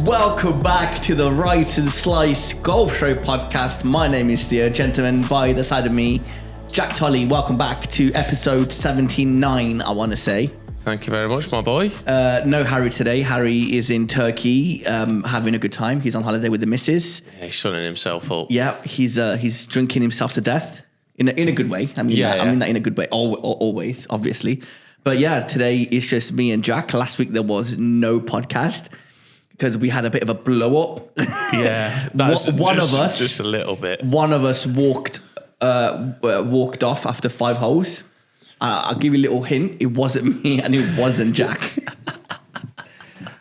Welcome back to the Right and Slice Golf Show podcast. My name is Theo. Gentlemen, by the side of me, Jack Tolley. Welcome back to episode 79, I want to say. Thank you very much, my boy. No Harry today. Harry is in Turkey having a good time. He's on holiday with the missus. Yeah, he's sunning himself up. Yeah, he's drinking himself to death in a good way. I mean that in a good way, always, obviously. But yeah, today it's just me and Jack. Last week there was no podcast because we had a bit of a blow up. Yeah, that's one of us, just a little bit. One of us walked off after 5 holes. I'll give you a little hint. It wasn't me and it wasn't Jack.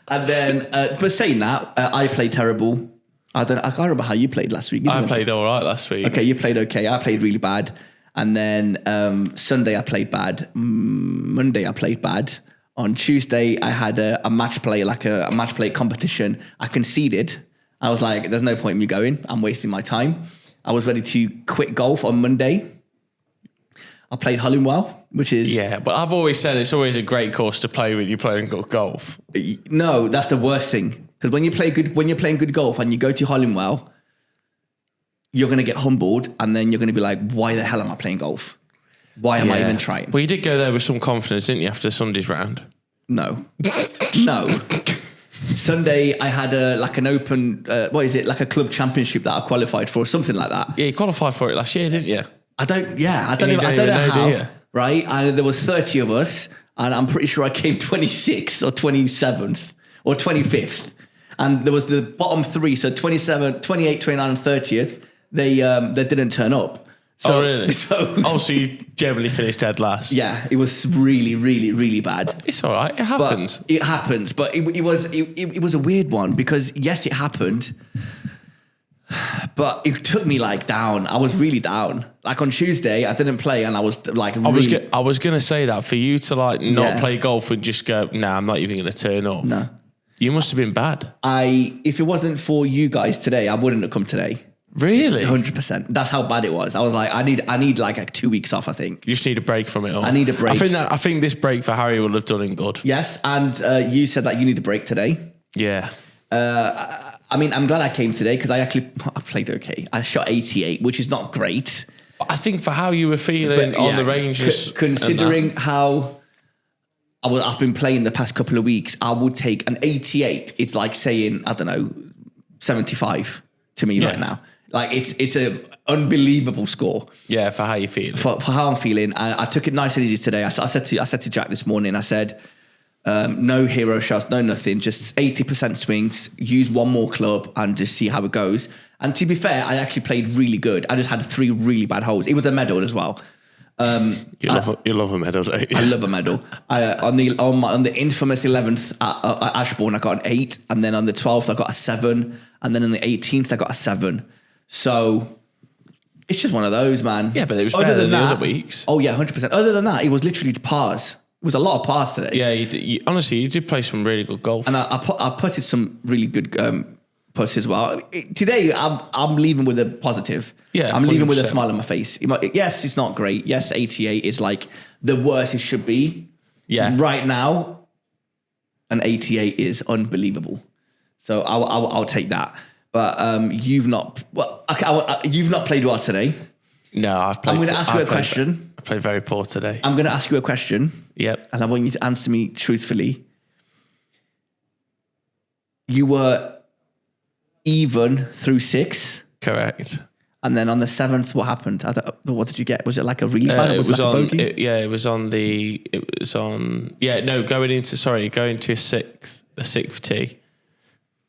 And then, but saying that, I played terrible. I can't remember how you played last week. I played all right last week. Okay, you played okay. I played really bad. And then Sunday I played bad. Monday I played bad. On Tuesday I had a match play, like a match play competition. I conceded. I was like, there's no point in me going. I'm wasting my time. I was ready to quit golf on Monday. I played Hollingwell, which is... Yeah, but I've always said it's always a great course to play when you're playing good golf. No, that's the worst thing. Because when you're playing good golf and you go to Hollingwell, you're going to get humbled and then you're going to be like, why the hell am I playing golf? Why am I even trying? Well, you did go there with some confidence, didn't you, after Sunday's round? No. No. Sunday, I had an open, like a club championship that I qualified for, something like that. Yeah, you qualified for it last year, didn't you? I don't know how, right? And there was 30 of us, and I'm pretty sure I came 26th or 27th or 25th. And there was the bottom three, so 27, 28, 29, and 30th, they didn't turn up. So, oh, really? So you generally finished dead last? Yeah, it was really, really, really bad. It's all right. It happens. It happens, but it was a weird one because, yes, it happened, but it took me like down. I was really down. Like on Tuesday, I didn't play and I was like really... I was going to say that for you to like not play golf and just go, nah, I'm not even going to turn up. No. You must have been bad. If it wasn't for you guys today, I wouldn't have come today. Really? 100%. That's how bad it was. I was like, I need like 2 weeks off, I think. You just need a break from it all. I need a break. I think this break for Harry will have done him good. Yes, and you said that you need a break today. Yeah. I mean, I'm glad I came today because I played okay. I shot 88, which is not great. I think for how you were feeling on the ranges, considering how I've been playing the past couple of weeks, I would take an 88. It's like saying, I don't know, 75 to me right now. Like it's an unbelievable score. Yeah, for how you feel. For how I'm feeling, I took it nice and easy today. I said to Jack this morning. I said, no hero shots, no nothing, just 80% swings. Use one more club and just see how it goes. And to be fair, I actually played really good. I just had 3 really bad holes. It was a medal as well. You love a medal, don't you? I love a medal. On the infamous 11th at Ashbourne, I got an 8, and then on the 12th I got a 7, and then on the 18th I got a 7. So it's just one of those, man. Yeah, but it was better than the other weeks. Oh yeah, 100%. Other than that, it was literally pars. It was a lot of pars today. Yeah, honestly, you did play some really good golf, and I putted some really good putts as well. Today, I'm leaving with a positive. Yeah, I'm leaving with a smile on my face. Yes, it's not great. Yes, 88 is like the worst it should be. Yeah, right now, an 88 is unbelievable. So I'll take that. But you've not played well today. No, I've played. I'm going to ask you a question. I played very poor today. I'm going to ask you a question. Yep. And I want you to answer me truthfully. You were even through 6. Correct. And then on the 7th, what happened? What did you get? Was it like a really bad? It was like on. A bogey? Going to a sixth tee.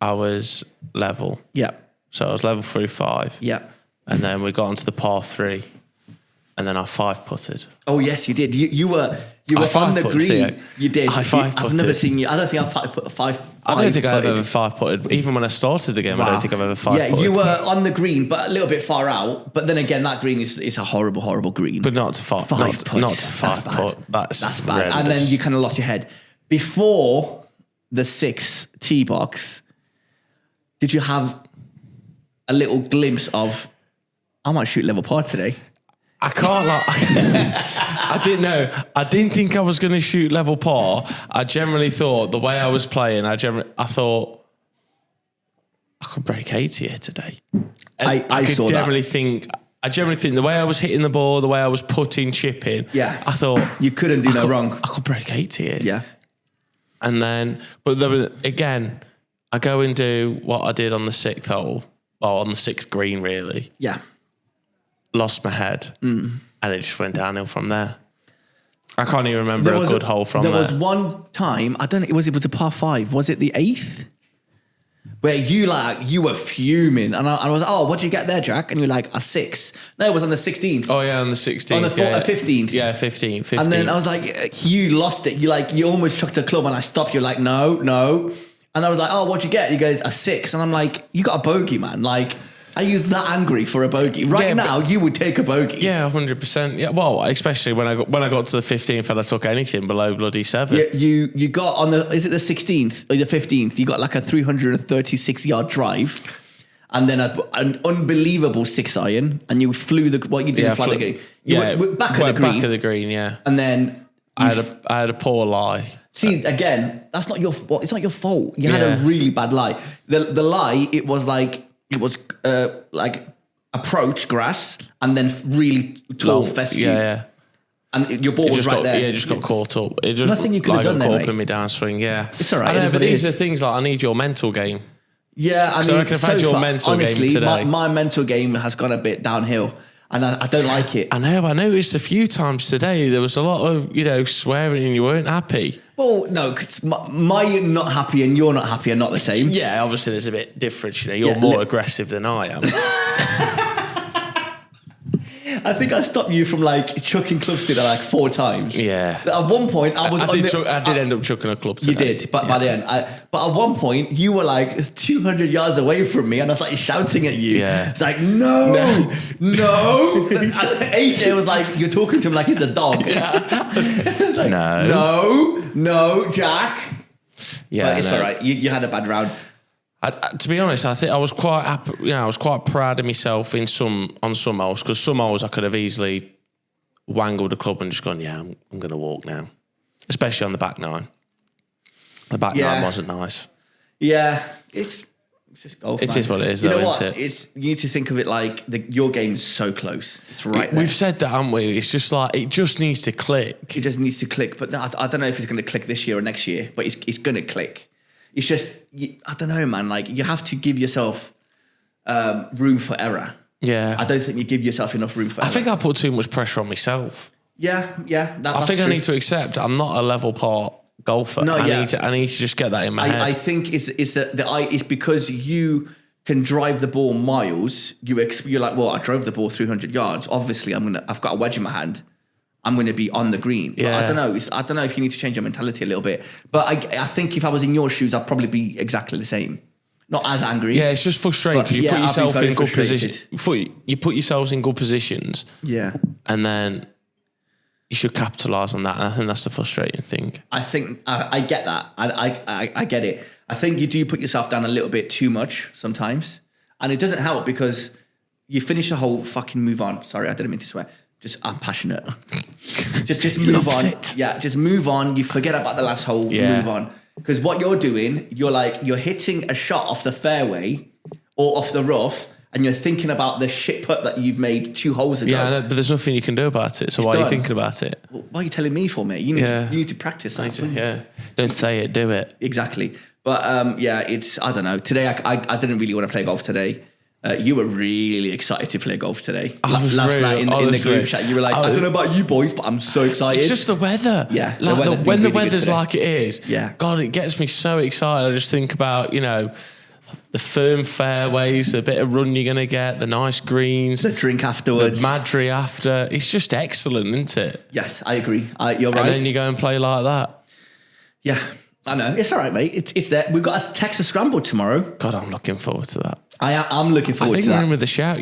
I was level. Yeah. So I was level through 5. Yeah. And then we got onto the par 3. And then I 5-putted. Oh yes, you did. You were on the green. Theo. You did. I've never seen you. I don't think I've put 5. I don't think I've ever 5-putted. Even when I started the game, wow. I don't think I've ever 5-putted. Yeah, you were on the green, but a little bit far out. But then again, that green is a horrible, horrible green. But not to 5 put. Not to 5 put. That's bad. Horrendous. And then you kind of lost your head. Before the 6th tee box, did you have a little glimpse of, I might shoot level par today? I can't I didn't know. I didn't think I was going to shoot level par. I generally thought the way I was playing, I thought I could break 80 here today. I saw generally that. I generally think the way I was hitting the ball, the way I was putting, chipping, I thought you couldn't do no wrong. I could break 80 here. Yeah. And then, but then, again, I go and do what I did on the 6th hole, or on the 6th green, really. Yeah. Lost my head, and it just went downhill from there. I can't even remember a good hole from there. There was one time, I don't know, it was a par 5. Was it the 8th? Where you were fuming, and I was like, "Oh, what did you get there, Jack?" And you're like, "A 6." No, it was on the 16th. Oh yeah, on the 16th. On the 15th. Yeah, 15th. And then I was like, "You lost it." You almost chucked a club, and I stopped. You're like, "No." And I was like, "Oh, what'd you get?" He goes, "A 6." And I'm like, "You got a bogey, man. Like, are you that angry for a bogey? Right now, you would take a bogey." Yeah, 100%. Yeah, well, especially when I got to the 15th and I took anything below bloody 7. Yeah, you got on is it the 16th or the 15th? You got like a 336-yard drive, and then an unbelievable 6-iron, and you flew the what you did fly the green. Back of the green. Yeah. And then I had a poor lie. See, again, that's not your fault. It's not your fault. You had a really bad lie. The lie, it was like approach grass and then really tall fescue. Yeah. And your ball was right there. Yeah, it just got caught up. It just nothing you could have done got there, caught up in my downswing. Yeah, it's all right. I know, but these are things like I need your mental game. Yeah, I mean, I reckon if I had your mental honestly, game today, my mental game has gone a bit downhill. And I don't like it. I know. I noticed a few times today there was a lot of swearing and you weren't happy. Well, no, because my not happy and you're not happy are not the same. Yeah, obviously there's a bit difference. You're more aggressive than I am. I think I stopped you from chucking clubs to that 4 times. Yeah. At one point, I did end up chucking a club today. You did, but by the end. But at one point, you were 200 yards away from me, and I was shouting at you. Yeah. It's like, no. And AJ was like, you're talking to him like he's a dog. It's like, no, Jack. Yeah, but it's all right. You had a bad round. To be honest, I think I was quite happy. I was quite proud of myself on some holes, because some holes I could have easily wangled a club and just gone, I'm going to walk now. Especially on the back 9. The back 9 wasn't nice. Yeah, it's just golf. It is what it is, though, isn't it? You need to think of it like your game is so close. It's right there. We've said that, haven't we? It's just it just needs to click. It just needs to click, but I don't know if it's going to click this year or next year, but it's going to click. It's just, I don't know, man. You have to give yourself room for error. Yeah. I don't think you give yourself enough room for error. I think I put too much pressure on myself. Yeah. I think true. I need to accept I'm not a level par golfer. No, I need to just get that in my head. I think it's because you can drive the ball miles. You're like, well, I drove the ball 300 yards. Obviously, I've got a wedge in my hand. I'm going to be on the green. But I don't know. I don't know if you need to change your mentality a little bit. But I think if I was in your shoes, I'd probably be exactly the same. Not as angry. Yeah, it's just frustrating because you put yourself in good positions. You put yourselves in good positions. Yeah. And then you should capitalise on that. And I think that's the frustrating thing. I think I get that. I get it. I think you do put yourself down a little bit too much sometimes. And it doesn't help because you finish the whole fucking move on. Sorry, I didn't mean to swear. I'm passionate. just move on. It. Yeah, just move on. You forget about the last hole. Yeah. Move on. Because what you're doing, you're hitting a shot off the fairway or off the rough, and you're thinking about the shit putt that you've made 2 holes ago. Yeah, but there's nothing you can do about it. So why are you thinking about it? Well, why are you telling me for, mate? You need to practice that. Don't say it, do it. Exactly. But it's, I don't know. Today, I didn't really want to play golf today. You were really excited to play golf today. Last night in the group chat, you were like, I don't know about you boys, but I'm so excited. It's just the weather. Yeah. When the weather's like it is, God, it gets me so excited. I just think about, the firm fairways, the bit of run you're going to get, the nice greens. The drink afterwards. The Madry after. It's just excellent, isn't it? Yes, I agree. You're right. And then you go and play like that. Yeah. I know. It's all right, mate. It's there. We've got a Texas Scramble tomorrow. God, I'm looking forward to that. I'm looking forward to that. I think we're in with a shout,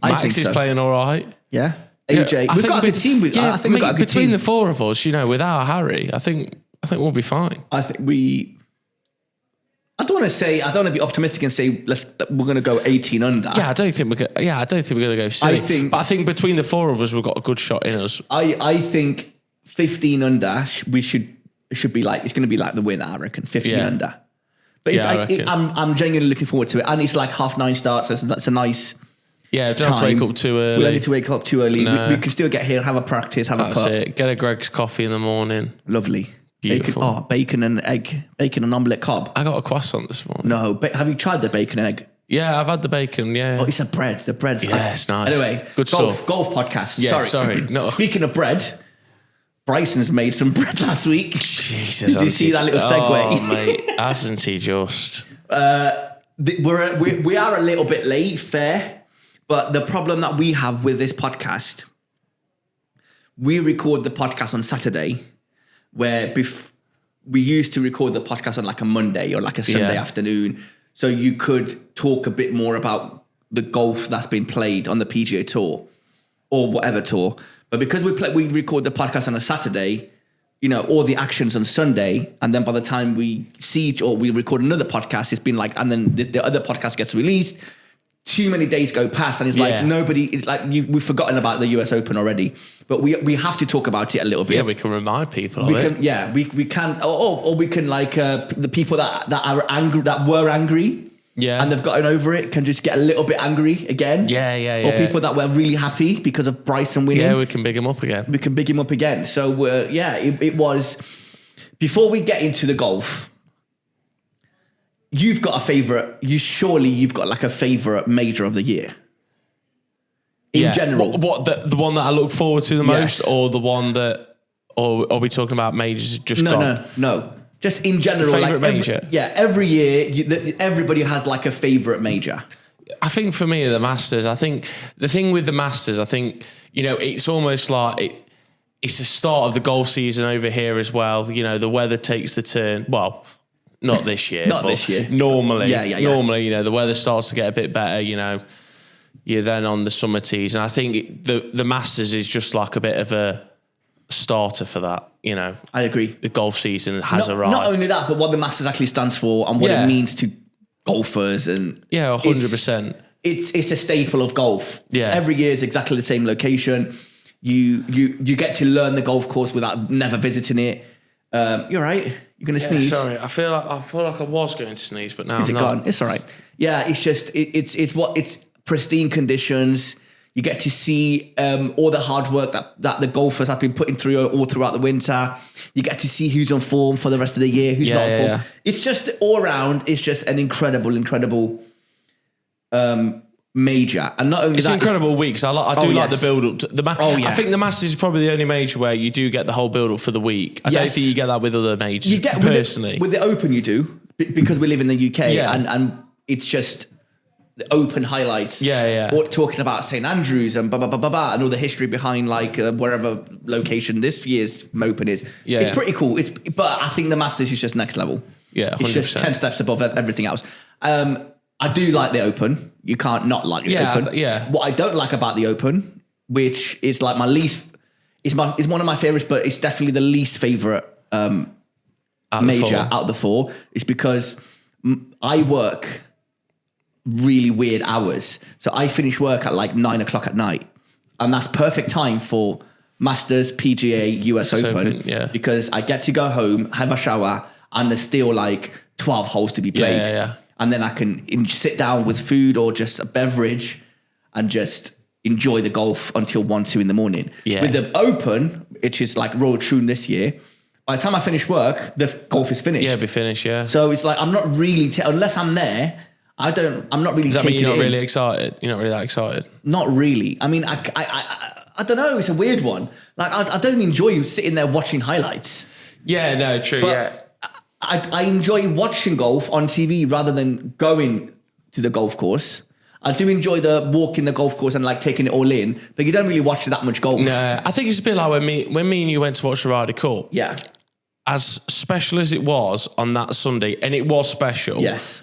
Max is playing all right. Yeah. AJ. We've got a good team. I think we've got a good team. Between the 4 of us, without Harry, I think we'll be fine. I think I don't want to be optimistic and say we're going to go 18 under. Yeah, I don't think we're going to go silly. But I think between the 4 of us, we've got a good shot in us. I think 15 under, it should be it's going to be like the winner, I reckon, 15 under. But Yeah, I it's like, reckon. I'm genuinely looking forward to it. And it's like 9:30 start, so that's a nice Yeah, don't have to time. wake up too early. We don't need to wake up too early. No. We can still get here, have a practice, have That's a putt. it. Get a Greg's coffee in the morning. Lovely. Beautiful. Bacon and egg. Bacon and omelette cob. I got a croissant this morning. No, have you tried the bacon and egg? Yeah, I've had the bacon. Yeah. Oh, it's a bread. The bread's Yeah, it's nice. Anyway, Good golf stuff. golf podcast. Yeah, sorry. No. Speaking of bread, Bryson's made some bread last week. Jesus, Did you see that little segue? Oh, mate, hasn't he just? We are a little bit late, fair. But the problem that we have with this podcast, we record the podcast on Saturday, where we used to record the podcast on like a Monday or like a Sunday afternoon. So you could talk a bit more about the golf that's been played on the PGA Tour or whatever tour. But because we record the podcast on a Saturday, you know, all the action's on Sunday. And then by the time we we record another podcast, it's been like, and then the other podcast gets released. Too many days go past, and it's like it's like we've forgotten about the US Open already. But we have to talk about it a little bit. Yeah, we can remind people of We it. can, yeah, we can, or we can like the people that are angry, that were angry, and they've gotten over it, can just get a little bit angry again. Yeah. Or people that were really happy because of Bryson winning. Yeah, we can big him up again. We can big him up again. So it was. Before we get into the golf, you've got a favorite. You've got like a favorite major of the year. In general, what the one that I look forward to the Yes. most, or the one that, or are we talking about majors just gone? No. Just in general, Favourite like major? Every year, everybody has like a favorite major. I think for me, the Masters, I think the thing with the Masters, I think, you know, it's almost like it's the start of the golf season over here as well. You know, the weather takes the turn. Well, not this year. Not but this year. Normally, Yeah. normally, you know, the weather starts to get a bit better, you know, you're then on the summer tees. And I think the Masters is just like a bit of a starter for that, you know. I agree. The golf season has arrived. Not only that, but what the Masters actually stands for and what it means to golfers, and 100%. It's a staple of golf. Yeah. Every year is exactly the same location. You get to learn the golf course without never visiting it. You're right. You're gonna sneeze. Sorry, I feel like I was going to sneeze, but now Is I'm it not. gone? It's all right. Yeah, it's just it's pristine conditions. You get to see all the hard work that the golfers have been putting through all throughout the winter. You get to see who's on form for the rest of the year, who's not on form. Yeah. It's just all around. It's just an incredible major, and not only It's that, incredible weeks. I do like the build up. I think the Masters is probably the only major where you do get the whole build up for the week. I don't Yes. think you get that with other majors. you get personally. with the Open. You do because we live in the UK, Yeah. and it's just the Open highlights. Yeah. Or talking about St Andrews and blah blah blah blah blah, and all the history behind like wherever location this year's Open is. Yeah. It's pretty cool. But I think the Masters is just next level. Yeah, it's just 100%. 10 steps above everything else. I do like the Open. You can't not like the Open. Yeah. What I don't like about the Open, which is like is one of my favorites, but it's definitely the least favorite major out of the four, is because I work really weird hours. So I finish work at like 9 o'clock at night, and that's perfect time for Masters, PGA, US Open, because I get to go home, have a shower, and there's still like 12 holes to be played. Yeah. And then I can sit down with food or just a beverage and just enjoy the golf until 1, 2 in the morning. Yeah. With the Open, which is like Royal Troon this year, by the time I finish work, the golf is finished. Yeah, be finished. Yeah. So it's like I'm not really unless I'm there. I'm not really. Does that taking mean you're not it in. really excited? You're not really that excited? Not really. I mean, I don't know. It's a weird one. Like I don't enjoy sitting there watching highlights. Yeah. No. True. But I enjoy watching golf on TV rather than going to the golf course. I do enjoy the walking the golf course and like taking it all in, but you don't really watch that much golf. No, I think it's a bit like when me and you went to watch the Ryder Cup. Yeah. As special as it was on that Sunday, and it was special. Yes.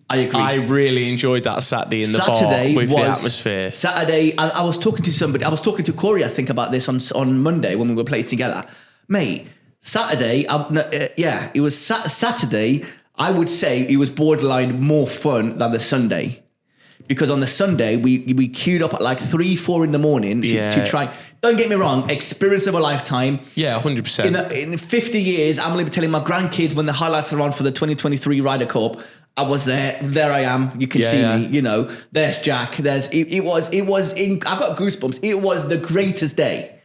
I agree. I really enjoyed that Saturday in the Saturday bar with was the atmosphere. Saturday, and I was talking to somebody. I was talking to Corey, I think, about this on Monday when we were playing together. Mate, Saturday, it was Saturday. I would say it was borderline more fun than the Sunday, because on the Sunday we queued up at like 3-4 in the morning to try. Don't get me wrong, experience of a lifetime. Yeah, 100%. In 50 years, I'm going to be telling my grandkids when the highlights are on for the 2023 Ryder Cup. I was there. There I am. You can see me. You know, there's Jack. It was. I got goosebumps. It was the greatest day.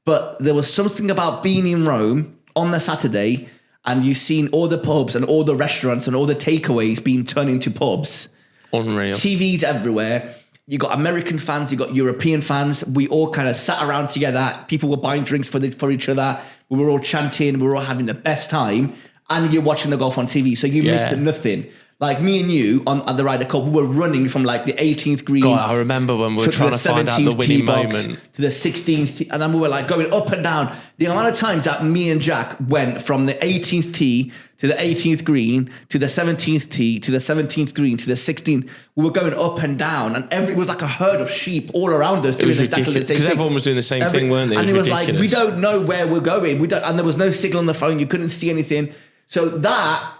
But there was something about being in Rome on the Saturday, and you've seen all the pubs and all the restaurants and all the takeaways being turned into pubs. Unreal. TVs everywhere. You got American fans, you got European fans. We all kind of sat around together. People were buying drinks for each other. We were all chanting. We were all having the best time. And you're watching the golf on TV, so you missed nothing. Like me and you at the Ryder Cup, we were running from like the 18th green. God, I remember when we were trying to find out the winning moment. To the 16th, and then we were like going up and down. The amount of times that me and Jack went from the 18th tee to the 18th green to the 17th tee to the 17th green to the 16th, we were going up and down, and it was like a herd of sheep all around us doing exactly the same thing. Because everyone was doing the same thing, weren't they? And it was like, we don't know where we're going. And there was no signal on the phone. You couldn't see anything. So that,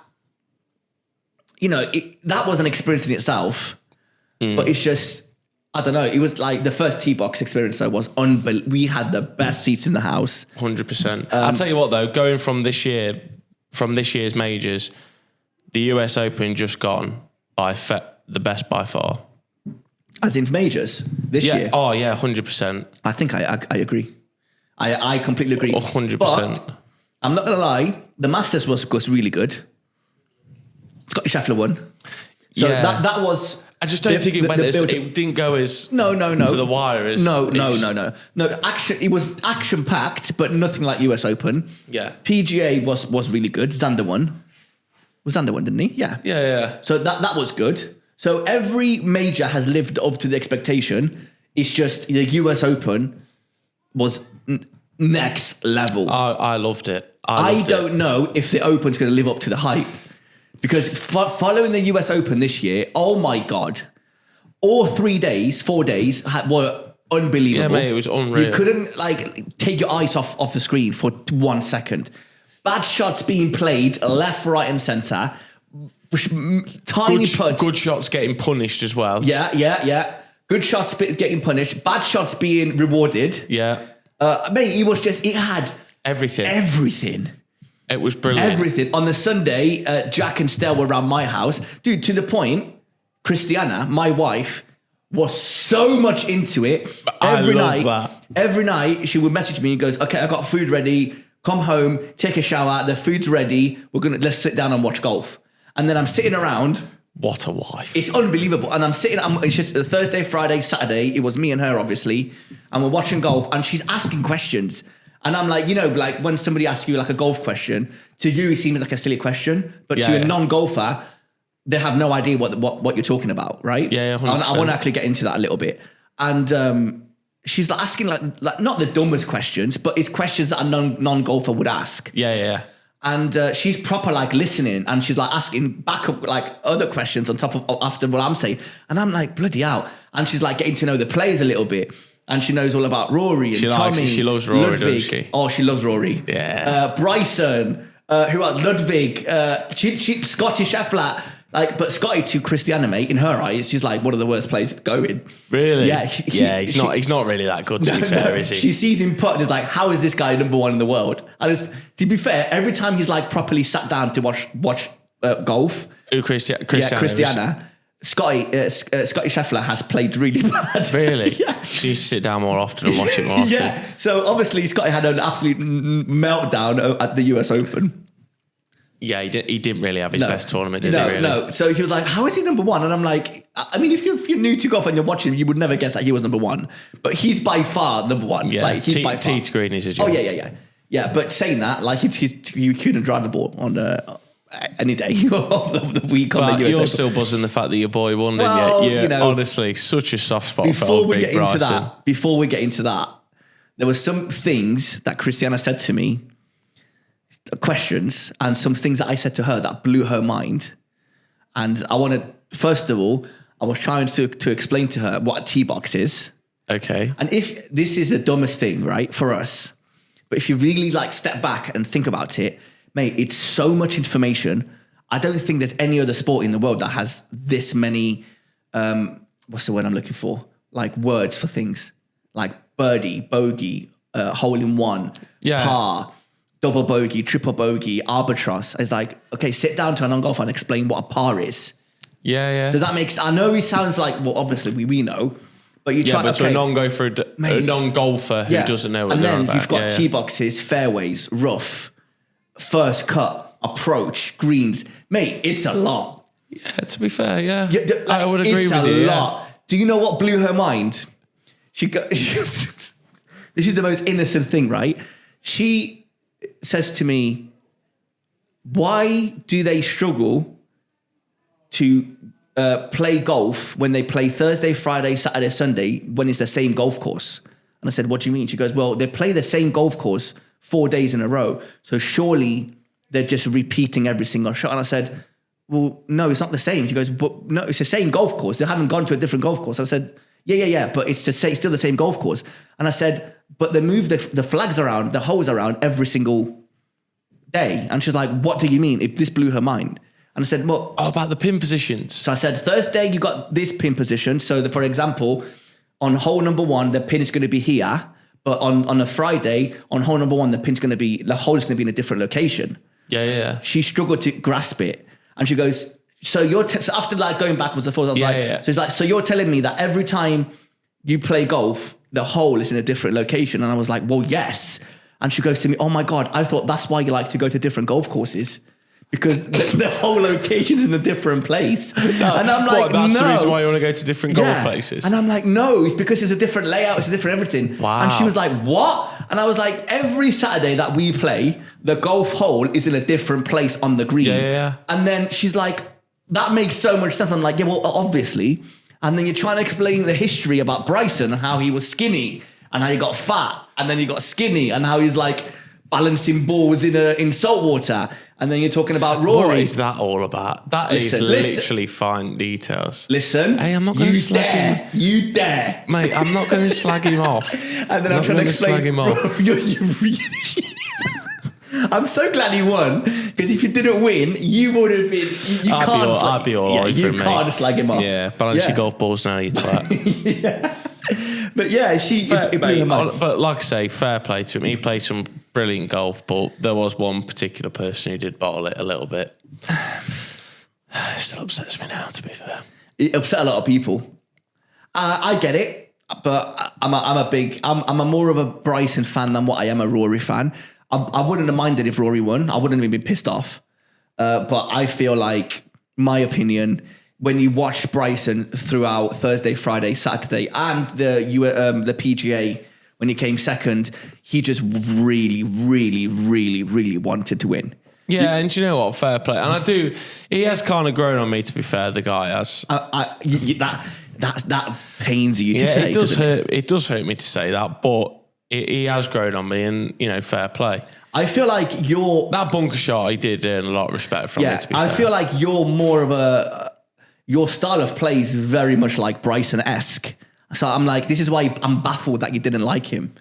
you know, that was an experience in itself. But it's just, I don't know. It was like the first tee box experience. So was unbelievable. We had the best seats in the house. 100%. I'll tell you what though, going from this year's majors, the US Open just gone by the best by far. As in majors this year. Oh yeah, 100%. I think I agree. I completely agree. 100%. But I'm not gonna lie, the Masters was really good. Scotty Scheffler won. So that was. I just don't think it didn't go as no to the wire as no. Action. It was action packed, but nothing like US Open. Yeah. PGA was really good. Xander won. Was Xander won, didn't he? Yeah. Yeah. So that was good. So every major has lived up to the expectation. It's just the US Open was next level. I loved it. I don't know if the Open's going to live up to the hype. Because following the US Open this year, oh my God, all 4 days were unbelievable. Yeah, mate, it was unreal. You couldn't like take your eyes off the screen for 1 second. Bad shots being played left, right, and centre. Tiny putts. Good shots getting punished as well. Yeah. Good shots getting punished. Bad shots being rewarded. Yeah. Mate, it had everything. It was brilliant. Everything. On the Sunday, Jack and Stell were around my house. Dude, to the point, Christiana, my wife, was so much into it. Every night, she would message me and goes, okay, I got food ready. Come home, take a shower. The food's ready. Let's sit down and watch golf. And then I'm sitting around. What a wife. It's unbelievable. And it's just Thursday, Friday, Saturday. It was me and her, obviously. And we're watching golf and she's asking questions. And I'm like, you know, like when somebody asks you like a golf question, to you it seems like a silly question, but to a non-golfer, they have no idea what you're talking about, right? Yeah, 100%. I want to actually get into that a little bit. And she's like asking like not the dumbest questions, but it's questions that a non-golfer would ask. Yeah. And she's proper like listening, and she's like asking back up like other questions on top of after what I'm saying. And I'm like, bloody hell. And she's like getting to know the players a little bit. And she knows all about Rory and Tommy. She loves Rory, Ludwig. doesn't she? Oh, she loves Rory. Yeah. Bryson, who else? Ludwig, Scotty Scheffler. Like, but Scotty to Christiana, mate, in her eyes, she's like one of the worst players going. Really? Yeah. He's not really that good, to be fair, is he? She sees him put and is like, how is this guy number one in the world? And to be fair, every time he's like properly sat down to watch golf. Christiana. Scotty Scheffler has played really bad. Really? Yeah. She needs to sit down more often and watch it more often. Yeah. So obviously Scotty had an absolute meltdown at the US Open. Yeah, he didn't really have his best tournament, did he? Really? No. So he was like, how is he number one? And I'm like, I mean, if you're new to golf and you're watching, you would never guess that he was number one. But he's by far number one. Yeah, like, he's by far. Tee to green is a joke. Oh, yeah. Yeah, but saying that, like, you couldn't drive the ball on any day of the week on the US You're Open. still buzzing the fact that your boy won, well, didn't you? Yeah, honestly, such a soft spot for old Big Bryson. Before we get into that, there were some things that Christiana said to me, questions, and some things that I said to her that blew her mind. And I wanted, first of all, I was trying to explain to her what a tee box is. Okay. And if this is the dumbest thing, right, for us, but if you really like step back and think about it, mate, it's so much information. I don't think there's any other sport in the world that has this many what's the word I'm looking for? Like words for things, like birdie, bogey, hole in one, par, double bogey, triple bogey, albatross. It's like, okay, sit down to a non-golfer and explain what a par is. Yeah. Does that make sense? I know he sounds like, well, obviously we know, but you try to a non-golfer, who doesn't know what they're on about. And then you've got tee boxes, fairways, rough, first cut, approach, greens. Mate, it's a lot. Yeah, to be fair, I would agree with you. It's a lot. Do you know what blew her mind? This is the most innocent thing, right? She says to me, why do they struggle to play golf when they play Thursday, Friday, Saturday, Sunday, when it's the same golf course? And I said, what do you mean? She goes, well, they play the same golf course 4 days in a row. So surely they're just repeating every single shot. And I said, well, no, it's not the same. She goes, but no, it's the same golf course. They haven't gone to a different golf course. I said, yeah, but it's still the same golf course. And I said, but they move the flags around, the holes around every single day. And she's like, what do you mean? This blew her mind. And I said, well... Oh, about the pin positions. So I said, Thursday, you got this pin position. So, for example, on hole number 1, the pin is going to be here. But on a Friday, on hole number 1, the hole is going to be in a different location. Yeah. She struggled to grasp it. And she goes, so after like going backwards and forwards, I was so it's like, so you're telling me that every time you play golf, the hole is in a different location? And I was like, well, yes. And she goes to me, oh my God, I thought that's why you like to go to different golf courses. Because the whole location's in a different place. And I'm like, that's the reason why you want to go to different golf places? And I'm like, no, it's because it's a different layout, it's a different everything. Wow. And she was like, what? And I was like, every Saturday that we play, the golf hole is in a different place on the green. Yeah. And then she's like, that makes so much sense. I'm like, yeah, well, obviously. And then you're trying to explain the history about Bryson and how he was skinny and how he got fat and then he got skinny and how he's like balancing balls in salt water. And then you're talking about Rory. What is that all about? That is literally fine details. Listen. Hey, I'm not going to slag him. You dare. Mate, I'm not going to slag him off. And then I'm trying to explain. Slag him off. I'm so glad he won, because if you didn't win, you would have been... I'd be all over him, mate. You can't slag him off. Yeah, balance your golf balls now, you twat. Yeah. But yeah, it blew him up. But like I say, fair play to him. He played some brilliant golf, but there was one particular person who did bottle it a little bit. It still upsets me now, to be fair. It upset a lot of people. I get it, but I'm a more of a Bryson fan than what I am a Rory fan. I wouldn't have minded if Rory won. I wouldn't have been pissed off. But I feel like, my opinion, when you watch Bryson throughout Thursday, Friday, Saturday, and the PGA, when he came second, he just really, really, really, really wanted to win. Yeah, and do you know what? Fair play. And he has kind of grown on me, to be fair, the guy has. That pains you to say. It does hurt me to say that, but he has grown on me, and, fair play. I feel like that bunker shot, he did earn a lot of respect from me, to be fair. I feel like you're more of your style of play is very much like Bryson-esque. So I'm like, this is why I'm baffled that you didn't like him.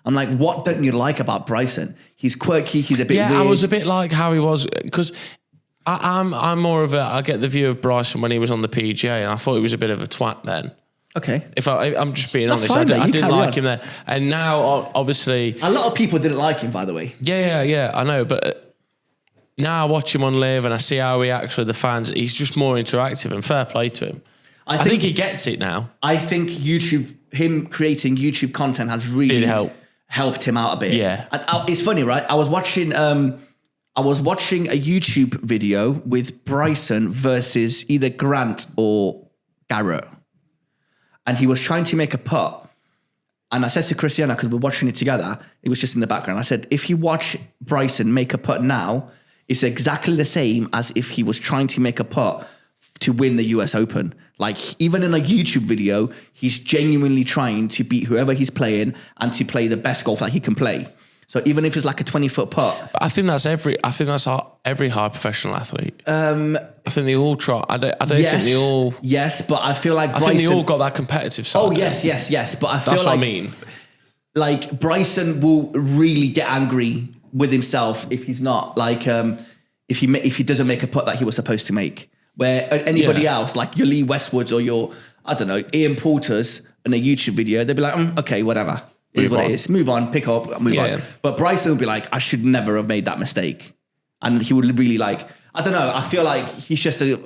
I'm like, what don't you like about Bryson? He's quirky, he's a bit weird. Yeah, I was a bit like how he was, because I'm more of I get the view of Bryson when he was on the PGA, and I thought he was a bit of a twat then. Okay. I'm just being honest, fine, I didn't like him then. And now, obviously... A lot of people didn't like him, by the way. Yeah, I know, but... Now I watch him on Live and I see how he acts with the fans. He's just more interactive, and fair play to him. I think he gets it now. I think him creating YouTube content has really helped him out a bit. Yeah. And it's funny, right? I was watching a YouTube video with Bryson versus either Grant or Garrett. And he was trying to make a putt. And I said to Christiana, because we're watching it together, it was just in the background, I said, if you watch Bryson make a putt now, it's exactly the same as if he was trying to make a putt to win the US Open. Like, even in a YouTube video, he's genuinely trying to beat whoever he's playing and to play the best golf that he can play. So even if it's like a 20-foot putt. I think that's every high professional athlete. I think they all try. I don't think they all... Yes, but I feel like Bryson... I think they all got that competitive side. Oh, yes. But I feel that's like... what I mean. Like, Bryson will really get angry with himself if he's not, like, if he doesn't make a putt that he was supposed to make. Where anybody else, like your Lee Westwoods or your I don't know, Ian Porter's in a YouTube video, they'd be like, okay, whatever. It is what it is. Move on, pick up, move on. But Bryson would be like, I should never have made that mistake. And he would really like, I don't know, I feel like he's just you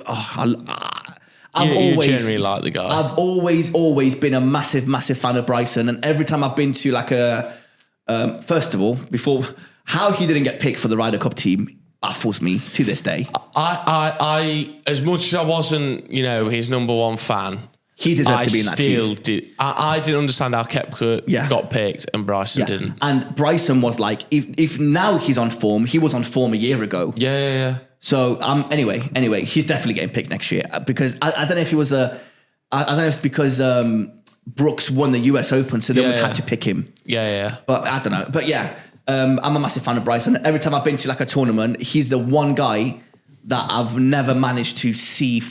generally like the guy. I've always been a massive fan of Bryson. And every time I've been to like first of all, before, how he didn't get picked for the Ryder Cup team baffles me to this day. I as much as I wasn't, his number one fan, he deserved to be in that team. I didn't understand how Koepka got picked and Bryson didn't. And Bryson was like, if now he's on form, he was on form a year ago. Yeah. So anyway, he's definitely getting picked next year because I don't know if he was I don't know if it's because Brooks won the US Open, so they always had to pick him. Yeah. But I don't know. But yeah, I'm a massive fan of Bryson. Every time I've been to like a tournament, he's the one guy that I've never managed to see.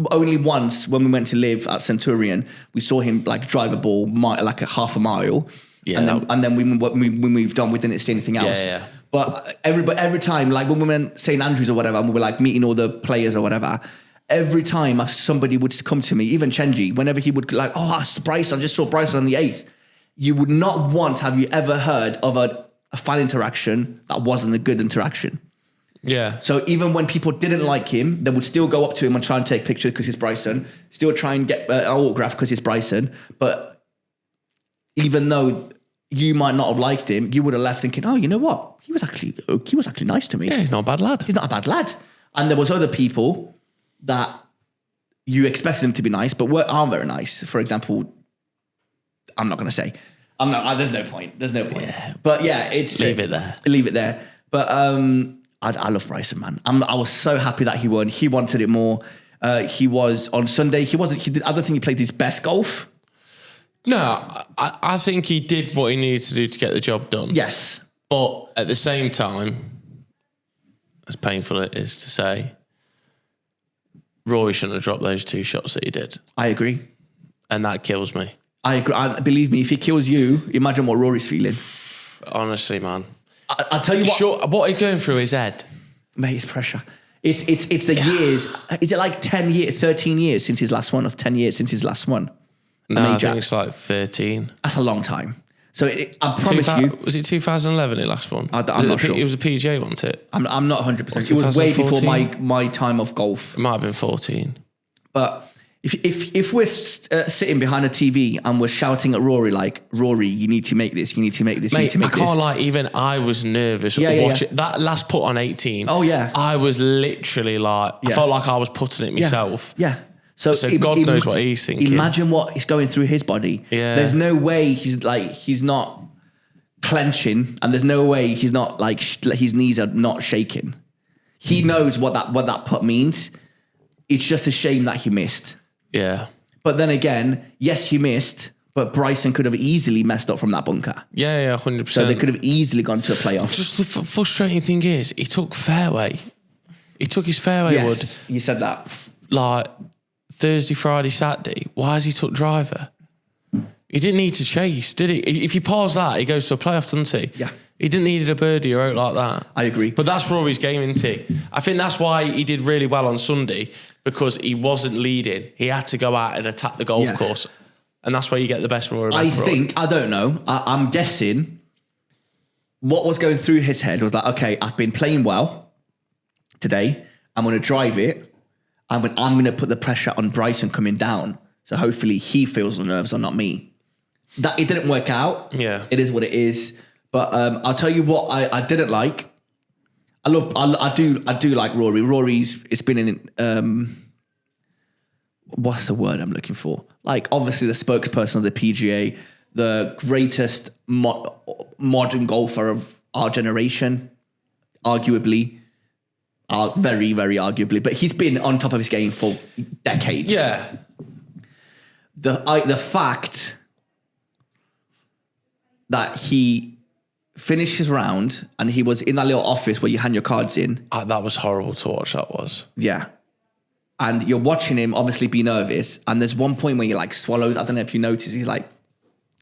Only once when we went to live at Centurion, we saw him like drive a ball like a half a mile. Yeah. And then we moved on. We didn't see anything else. Yeah. But every time, like when we went St. Andrews or whatever, and we were like meeting all the players or whatever, every time somebody would come to me, even Chenji, whenever he would like, it's Bryson, I just saw Bryson on the 8th. You would not once have you ever heard of a fan interaction that wasn't a good interaction. Yeah. So even when people didn't like him, they would still go up to him and try and take pictures because he's Bryson, still try and get an autograph because he's Bryson. But even though you might not have liked him, you would have left thinking, you know what? He was actually nice to me. Yeah, he's not a bad lad. He's not a bad lad. And there was other people that you expected them to be nice, but aren't very nice. For example, I'm not going to say. There's no point. Yeah. But yeah, it's... Leave it there. Leave it there. But I love Bryson, man. I was so happy that he won. He wanted it more. He was on Sunday. I don't think he played his best golf. No, I think he did what he needed to do to get the job done. Yes. But at the same time, as painful it is to say, Rory shouldn't have dropped those 2 shots that he did. I agree. And that kills me. I agree. Believe me, if it kills you, imagine what Rory's feeling. Honestly, man. I'll tell you what. Sure, what he's going through his head. Mate, it's pressure. It's the years. Is it like 13 years since his last one, or 10 years since his last one? No, I think it's like 13. That's a long time. So I promise you. Was it 2011 the last one? I'm not sure. It was a PGA, wasn't it? I'm not 100%. It was way before my time of golf. It might have been 14. But if we're sitting behind a TV and we're shouting at Rory like, Rory, you need to make this, you need to make this, Mate, you need to make this. I can't lie, even I was nervous watching that last putt on 18. Oh yeah. I was literally like, I felt like I was putting it myself. Yeah. So God knows what he's thinking. Imagine what is going through his body. Yeah. There's no way he's not clenching, and there's no way he's not like his knees are not shaking. He knows what that putt means. It's just a shame that he missed. Yeah. But then again, yes, he missed, but Bryson could have easily messed up from that bunker. Yeah, 100%. So they could have easily gone to a playoff. Just the frustrating thing is, he took fairway. He took his fairway wood. Yes, you said that. Like Thursday, Friday, Saturday. Why has he took driver? He didn't need to chase, did he? If he pause that, he goes to a playoff, doesn't he? Yeah. He didn't need a birdie or out like that. I agree. But that's Rory's game, isn't it? I think that's why he did really well on Sunday, because he wasn't leading. He had to go out and attack the golf course. And that's where you get the best from Rory. I don't know. I'm guessing what was going through his head was like, okay, I've been playing well today. I'm going to drive it. I'm going to put the pressure on Bryson coming down. So hopefully he feels the nerves and not me. That it didn't work out. Yeah. It is what it is. But I'll tell you what I didn't like. I do like Rory. It's been in what's the word I'm looking for? Like obviously the spokesperson of the PGA, the greatest modern golfer of our generation, arguably. Very, very arguably, but he's been on top of his game for decades. Yeah. The fact that he finished his round and he was in that little office where you hand your cards in. That was horrible to watch, that was. Yeah. And you're watching him obviously be nervous. And there's one point where he like swallows. I don't know if you notice. He's like...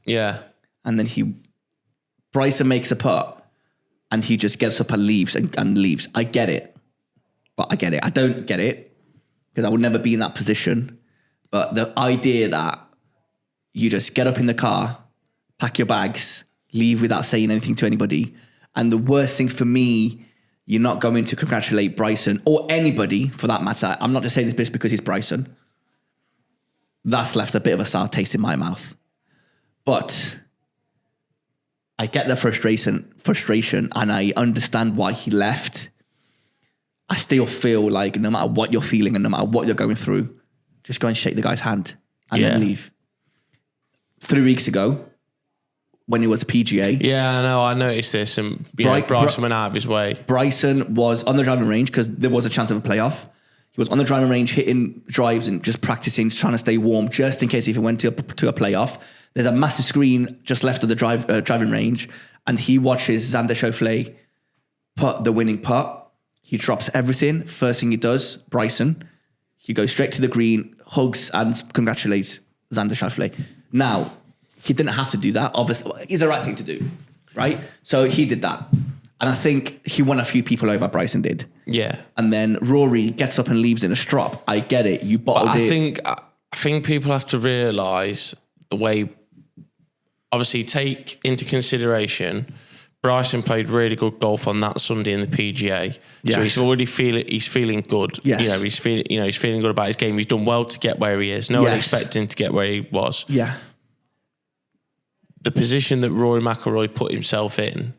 Yeah. And then Bryson makes a putt and he just gets up and leaves and leaves. I get it. But I get it. I don't get it because I would never be in that position. But the idea that you just get up in the car, pack your bags, leave without saying anything to anybody. And the worst thing for me, you're not going to congratulate Bryson or anybody for that matter. I'm not just saying this because he's Bryson. That's left a bit of a sour taste in my mouth. But I get the frustration, and I understand why he left. I still feel like no matter what you're feeling and no matter what you're going through, just go and shake the guy's hand and then leave. 3 weeks ago, when it was PGA. Yeah, I know. I noticed this, and Bryson went out of his way. Bryson was on the driving range because there was a chance of a playoff. He was on the driving range hitting drives and just practicing, trying to stay warm, just in case if it went to a playoff. There's a massive screen just left of the driving range, and he watches Xander Schauffele put the winning putt. He drops everything. First thing he does, Bryson, he goes straight to the green, hugs and congratulates Xander Schauffele. Now, he didn't have to do that. Obviously, it's the right thing to do, right? So he did that. And I think he won a few people over, Bryson did. Yeah. And then Rory gets up and leaves in a strop. I get it. You bottled it. I think people have to realise the way, obviously take into consideration, Bryson played really good golf on that Sunday in the PGA. Yes. So he's already feeling good. Yes. He's feeling good about his game. He's done well to get where he is. No one expected him to get where he was. Yeah. The position that Rory McIlroy put himself in,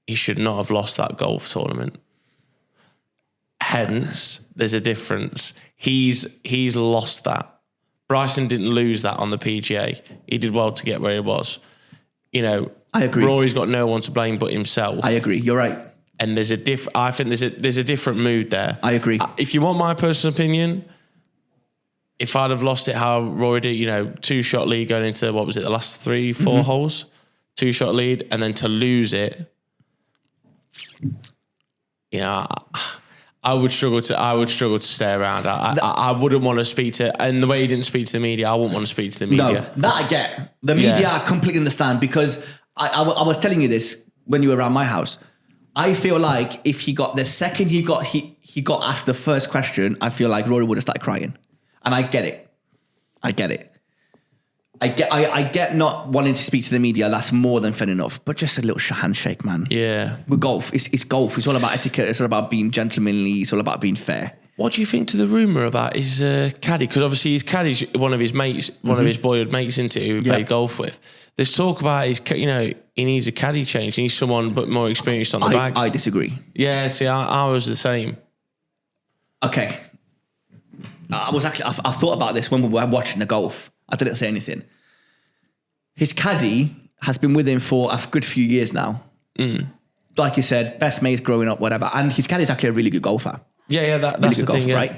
he should not have lost that golf tournament. Hence, there's a difference. He's lost that. Bryson didn't lose that on the PGA. He did well to get where he was. I agree. Rory's got no one to blame but himself. I agree. You're right. And I think there's a different mood there. I agree. If you want my personal opinion, if I'd have lost it how Rory did, 2-shot lead going into, what was it, the last 3-4 holes? 2-shot lead, and then to lose it, I would struggle to stay around. I wouldn't want to speak to, and the way he didn't speak to the media, I wouldn't want to speak to the media. No, that I get. The media I completely understand, because I was telling you this when you were around my house. I feel like if he got the second he got asked the first question, I feel like Rory would have started crying. And I get it. I get not wanting to speak to the media. That's more than fair enough. But just a little handshake, man. Yeah. With golf, it's golf. It's all about etiquette. It's all about being gentlemanly. It's all about being fair. What do you think to the rumour about his caddy? Because obviously his caddy's one of his mates, one of his boyhood mates, into who he played golf with. There's talk about he needs a caddy change. He needs someone but more experienced on the bag. I disagree. Yeah, see, I was the same. Okay. I thought about this when we were watching the golf. I didn't say anything. His caddy has been with him for a good few years now. Mm. Like you said, best mates growing up, whatever. And his caddy's actually a really good golfer. Yeah, that's the thing, right?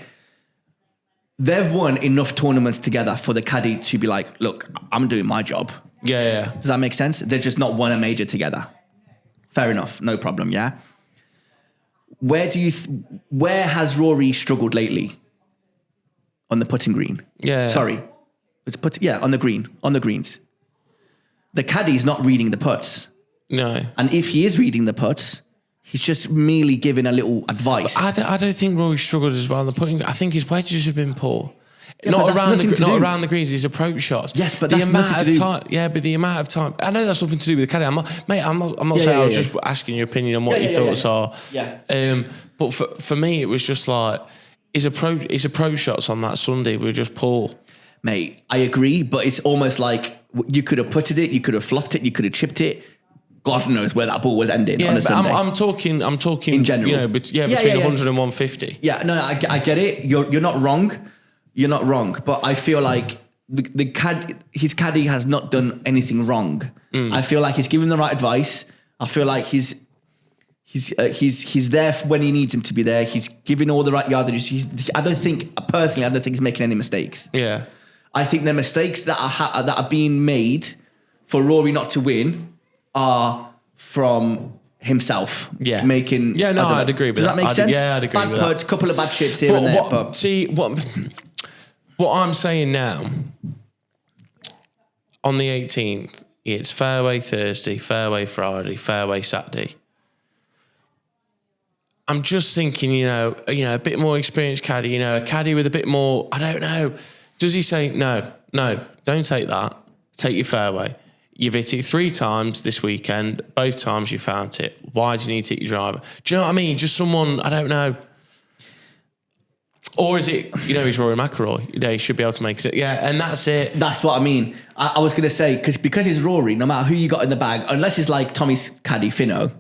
They've won enough tournaments together for the caddy to be like, look, I'm doing my job. Yeah. Does that make sense? They're just not won a major together. Fair enough. No problem, yeah? Where has Rory struggled lately? On the putting green. Yeah. Sorry. On the greens. The caddy's not reading the putts. No. And if he is reading the putts, he's just merely giving a little advice. I don't think Rory struggled as well on the putting. I think his wedges have been poor. Yeah, not around the greens, his approach shots. Yes, but that's nothing to do. But the amount of time. I know that's nothing to do with the caddy. I'm not saying. I was just asking your opinion on what your thoughts are. Yeah. But for me, it was just like his approach shots on that Sunday were just poor. Mate, I agree, but it's almost like you could have putted it, you could have flopped it, you could have chipped it. God knows where that ball was ending on a Sunday. I'm talking in general. Between 100 and 150. Yeah, no, I get it. You're not wrong. You're not wrong, but I feel like his caddy has not done anything wrong. I feel like he's given the right advice. I feel like he's there when he needs him to be there. He's giving all the right yardage. I don't think he's making any mistakes. Yeah. I think the mistakes that are being made for Rory not to win are from himself. Yeah. Making. Yeah, no, I'd agree with that. Does that make sense? Yeah, I'd agree with that. Bad putts, couple of bad chips here and there. See, what I'm saying now, on the 18th, it's fairway Thursday, fairway Friday, fairway Saturday. I'm just thinking, a bit more experienced caddy, a caddy with a bit more, I don't know, Does he say, no, don't take that. Take your fairway. You've hit it 3 times this weekend. Both times you found it. Why do you need to hit your driver? Do you know what I mean? Just someone, I don't know. Or is it, he's Rory McIlroy. He should be able to make it. Yeah, and that's it. That's what I mean. I was going to say, because it's Rory, no matter who you got in the bag, unless it's like Tommy's caddy, Finno.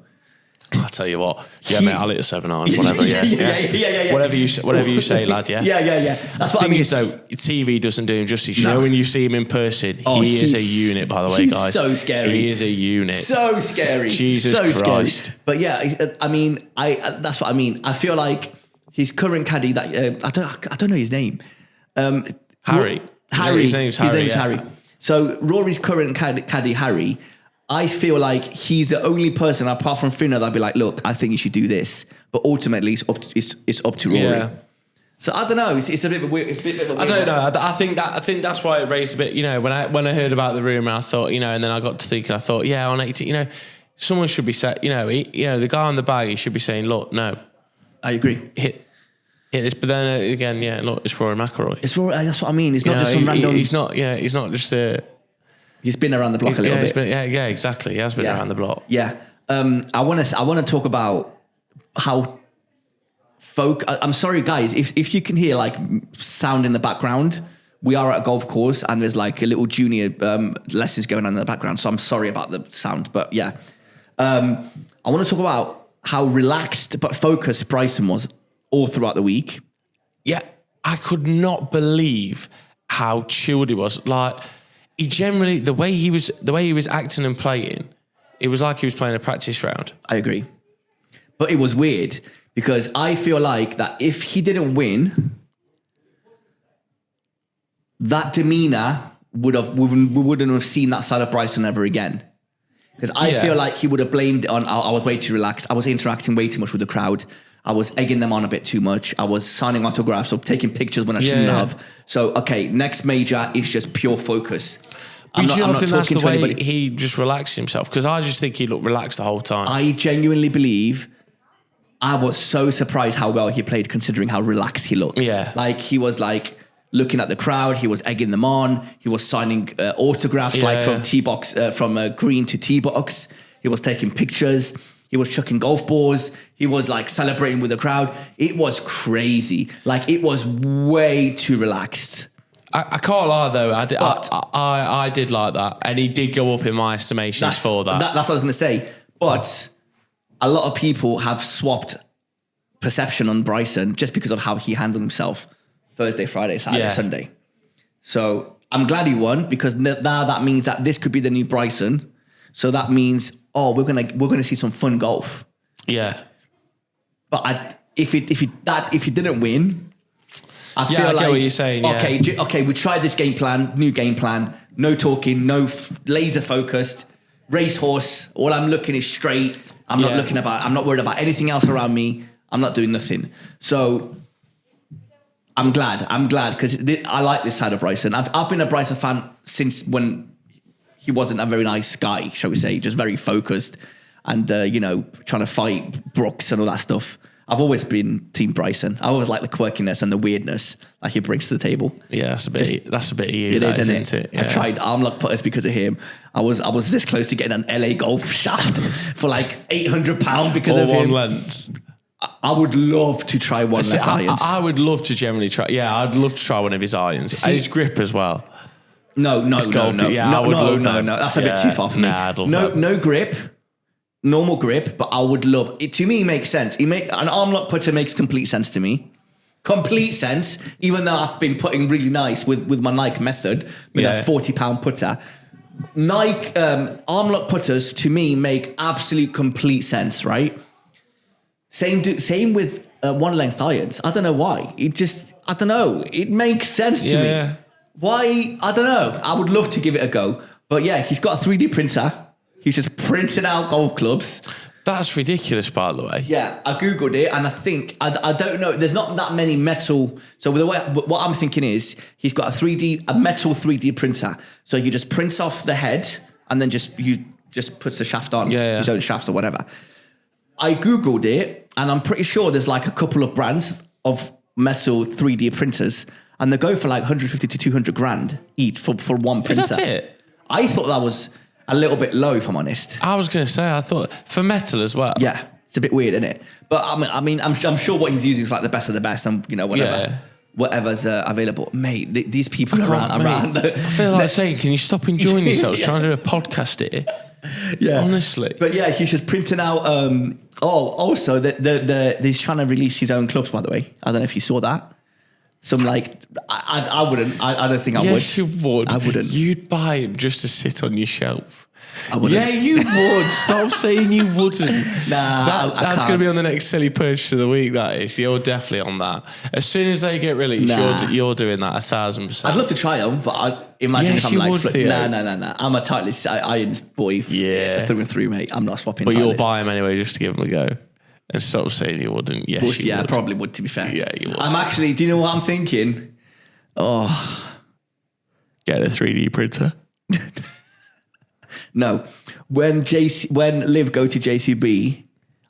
I'll tell you what. Yeah, mate, I'll hit a 7 iron, whatever. Yeah. Whatever you say, lad. Yeah. Yeah. That's what I mean. The thing is, though, TV doesn't do him justice. You know, when you see him in person, he is a unit. By the way, guys, so scary. He is a unit. So scary. Jesus Christ. Scary. But yeah, I mean, that's what I mean. I feel like his current caddy, that I don't know his name. Harry. His name's Harry. So Rory's current caddy, Harry. I feel like he's the only person apart from Finno that'd be like, look, I think you should do this. But ultimately, it's up to Rory. Yeah. So I don't know. It's a bit of a weird. I don't know. I think that's why it raised a bit. When I heard about the rumor, I thought, and then I got to thinking. I thought, on 18, someone should be set. The guy on the bag, he should be saying, look, no, I agree. Hit this, but then again, look, it's Rory McIlroy. It's Rory. That's what I mean. It's not just some random. He's not. He's not just a. He's been around the block a little bit. Exactly. He has been around the block. Yeah. I want to talk about how I'm sorry, guys, if you can hear like sound in the background, we are at a golf course and there's like a little junior lessons going on in the background. So I'm sorry about the sound, but yeah. I want to talk about how relaxed but focused Bryson was all throughout the week. Yeah. I could not believe how chilled he was. Like, he generally, the way he was acting and playing, it was like he was playing a practice round. I agree. But it was weird because I feel like that if he didn't win, that demeanor we wouldn't have seen that side of Bryson ever again. Because I feel like he would have blamed it on, I was way too relaxed. I was interacting way too much with the crowd. I was egging them on a bit too much. I was signing autographs or taking pictures when I shouldn't have. So, okay, next major is just pure focus. I'm not think that's the way anybody. He just relaxed himself? Because I just think he looked relaxed the whole time. I genuinely believe I was so surprised how well he played considering how relaxed he looked. Yeah. Like, he was like looking at the crowd. He was egging them on. He was signing autographs like from T-box, from green to T-box. He was taking pictures. He was chucking golf balls. He was like celebrating with the crowd. It was crazy. Like, it was way too relaxed. I can't lie though. I did like that, and he did go up in my estimations for that. That's what I was going to say. But a lot of people have swapped perception on Bryson just because of how he handled himself Thursday, Friday, Saturday, Sunday. So I'm glad he won because now that means that this could be the new Bryson. So that means we're gonna see some fun golf. Yeah. But if he didn't win, I feel like, get what you're saying. Okay, we tried this new game plan, no talking, no laser focused, racehorse. All I'm looking is straight. I'm not worried about anything else around me. I'm not doing nothing. So I'm glad because I like this side of Bryson. I've been a Bryson fan since when he wasn't a very nice guy, shall we say, just very focused and, trying to fight Brooks and all that stuff. I've always been Team Bryson. I always like the quirkiness and the weirdness that he brings to the table. Yeah, that's a bit of you. It is, isn't it? Yeah. I tried arm lock putters because of him. I was this close to getting an LA golf shaft for like £800 because of him. One length. I would love to try one left irons. I would love to generally try. Yeah, I'd love to try one of his irons. And his grip as well. No. Yeah, I would love that. No. That's a bit too far for me. I'd love that. No grip. Normal grip, but I would love it. To me, it makes sense. An arm lock putter makes complete sense to me. Complete sense, even though I've been putting really nice with my Nike method, with that £40 putter. Nike arm lock putters to me make absolute complete sense, right? Same with one length irons. I don't know why. I don't know. It makes sense to me. Why? I don't know. I would love to give it a go, but yeah, he's got a 3D printer. He's just printing out golf clubs. That's ridiculous, by the way. Yeah, I Googled it and I think, I don't know, there's not that many metal. So what I'm thinking is he's got a metal 3D printer. So he just prints off the head and then just puts the shaft on, his own shafts or whatever. I Googled it and I'm pretty sure there's like a couple of brands of metal 3D printers. and they go for like 150 to 200 grand each for one printer. Is that it? I thought that was a little bit low, if I'm honest. I was going to say, I thought for metal as well. Yeah, it's a bit weird, isn't it? But I'm sure what he's using is like the best of the best, and whatever's available. Mate, these people around. I feel like saying, can you stop enjoying yourself? Trying to do a podcast here. Yeah, honestly. But yeah, he should printing out. Also, he's trying to release his own clubs. By the way, I don't know if you saw that. Some like I wouldn't. I don't think I would. Yes, you would. I wouldn't. You'd buy him just to sit on your shelf. I wouldn't. Yeah, you would. Stop saying you wouldn't. Nah, that's going to be on the next silly purchase of the week. That is. You're definitely on that. As soon as they get released, you're doing that 1,000%. I'd love to try them, but I imagine yes, if I'm like, no. I'm a tightly Irons boy. Through and through, mate. I'm not swapping. But you'll buy them anyway, just to give them a go. And stop saying you wouldn't. Yes, you would. I probably would. To be fair, yeah, you would. I'm actually. Do you know what I'm thinking? Oh, get a 3D printer. No, when Liv go to JCB,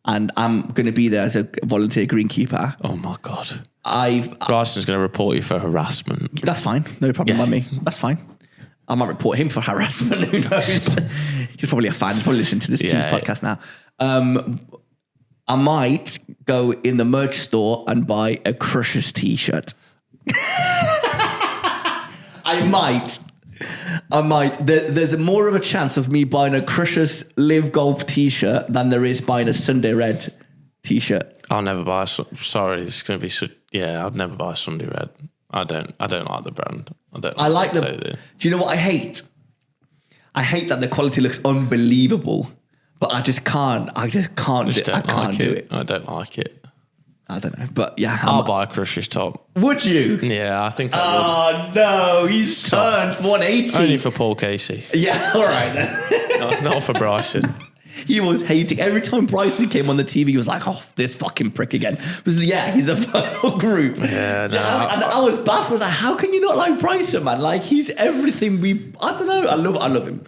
and I'm going to be there as a volunteer greenkeeper. Oh my god! Bryson's going to report you for harassment. That's fine. No problem by me. That's fine. I might report him for harassment. Who knows? He's probably a fan. He's probably listening to this podcast now. I might go in the merch store and buy a Crushers t-shirt. I might. There's more of a chance of me buying a Crushers Live Golf t-shirt than there is buying a Sunday Red t-shirt. I'll never buy sorry, this is going to be I'd never buy a Sunday Red. I don't like the brand. I like the Do you know what I hate? I hate that the quality looks unbelievable, but I just can't. I can't do it. I don't like it. I don't know, but yeah. I'll buy a Crushers top. Would you? Yeah, I think I would. Oh, no, he's turned 180. Only for Paul Casey. Yeah, all right then. not for Bryson. He was hating. Every time Bryson came on the TV, he was like, oh, this fucking prick again. He's a final group. Yeah, no. And I was baffled. I was like, how can you not like Bryson, man? Like, he's everything I don't know. I love him.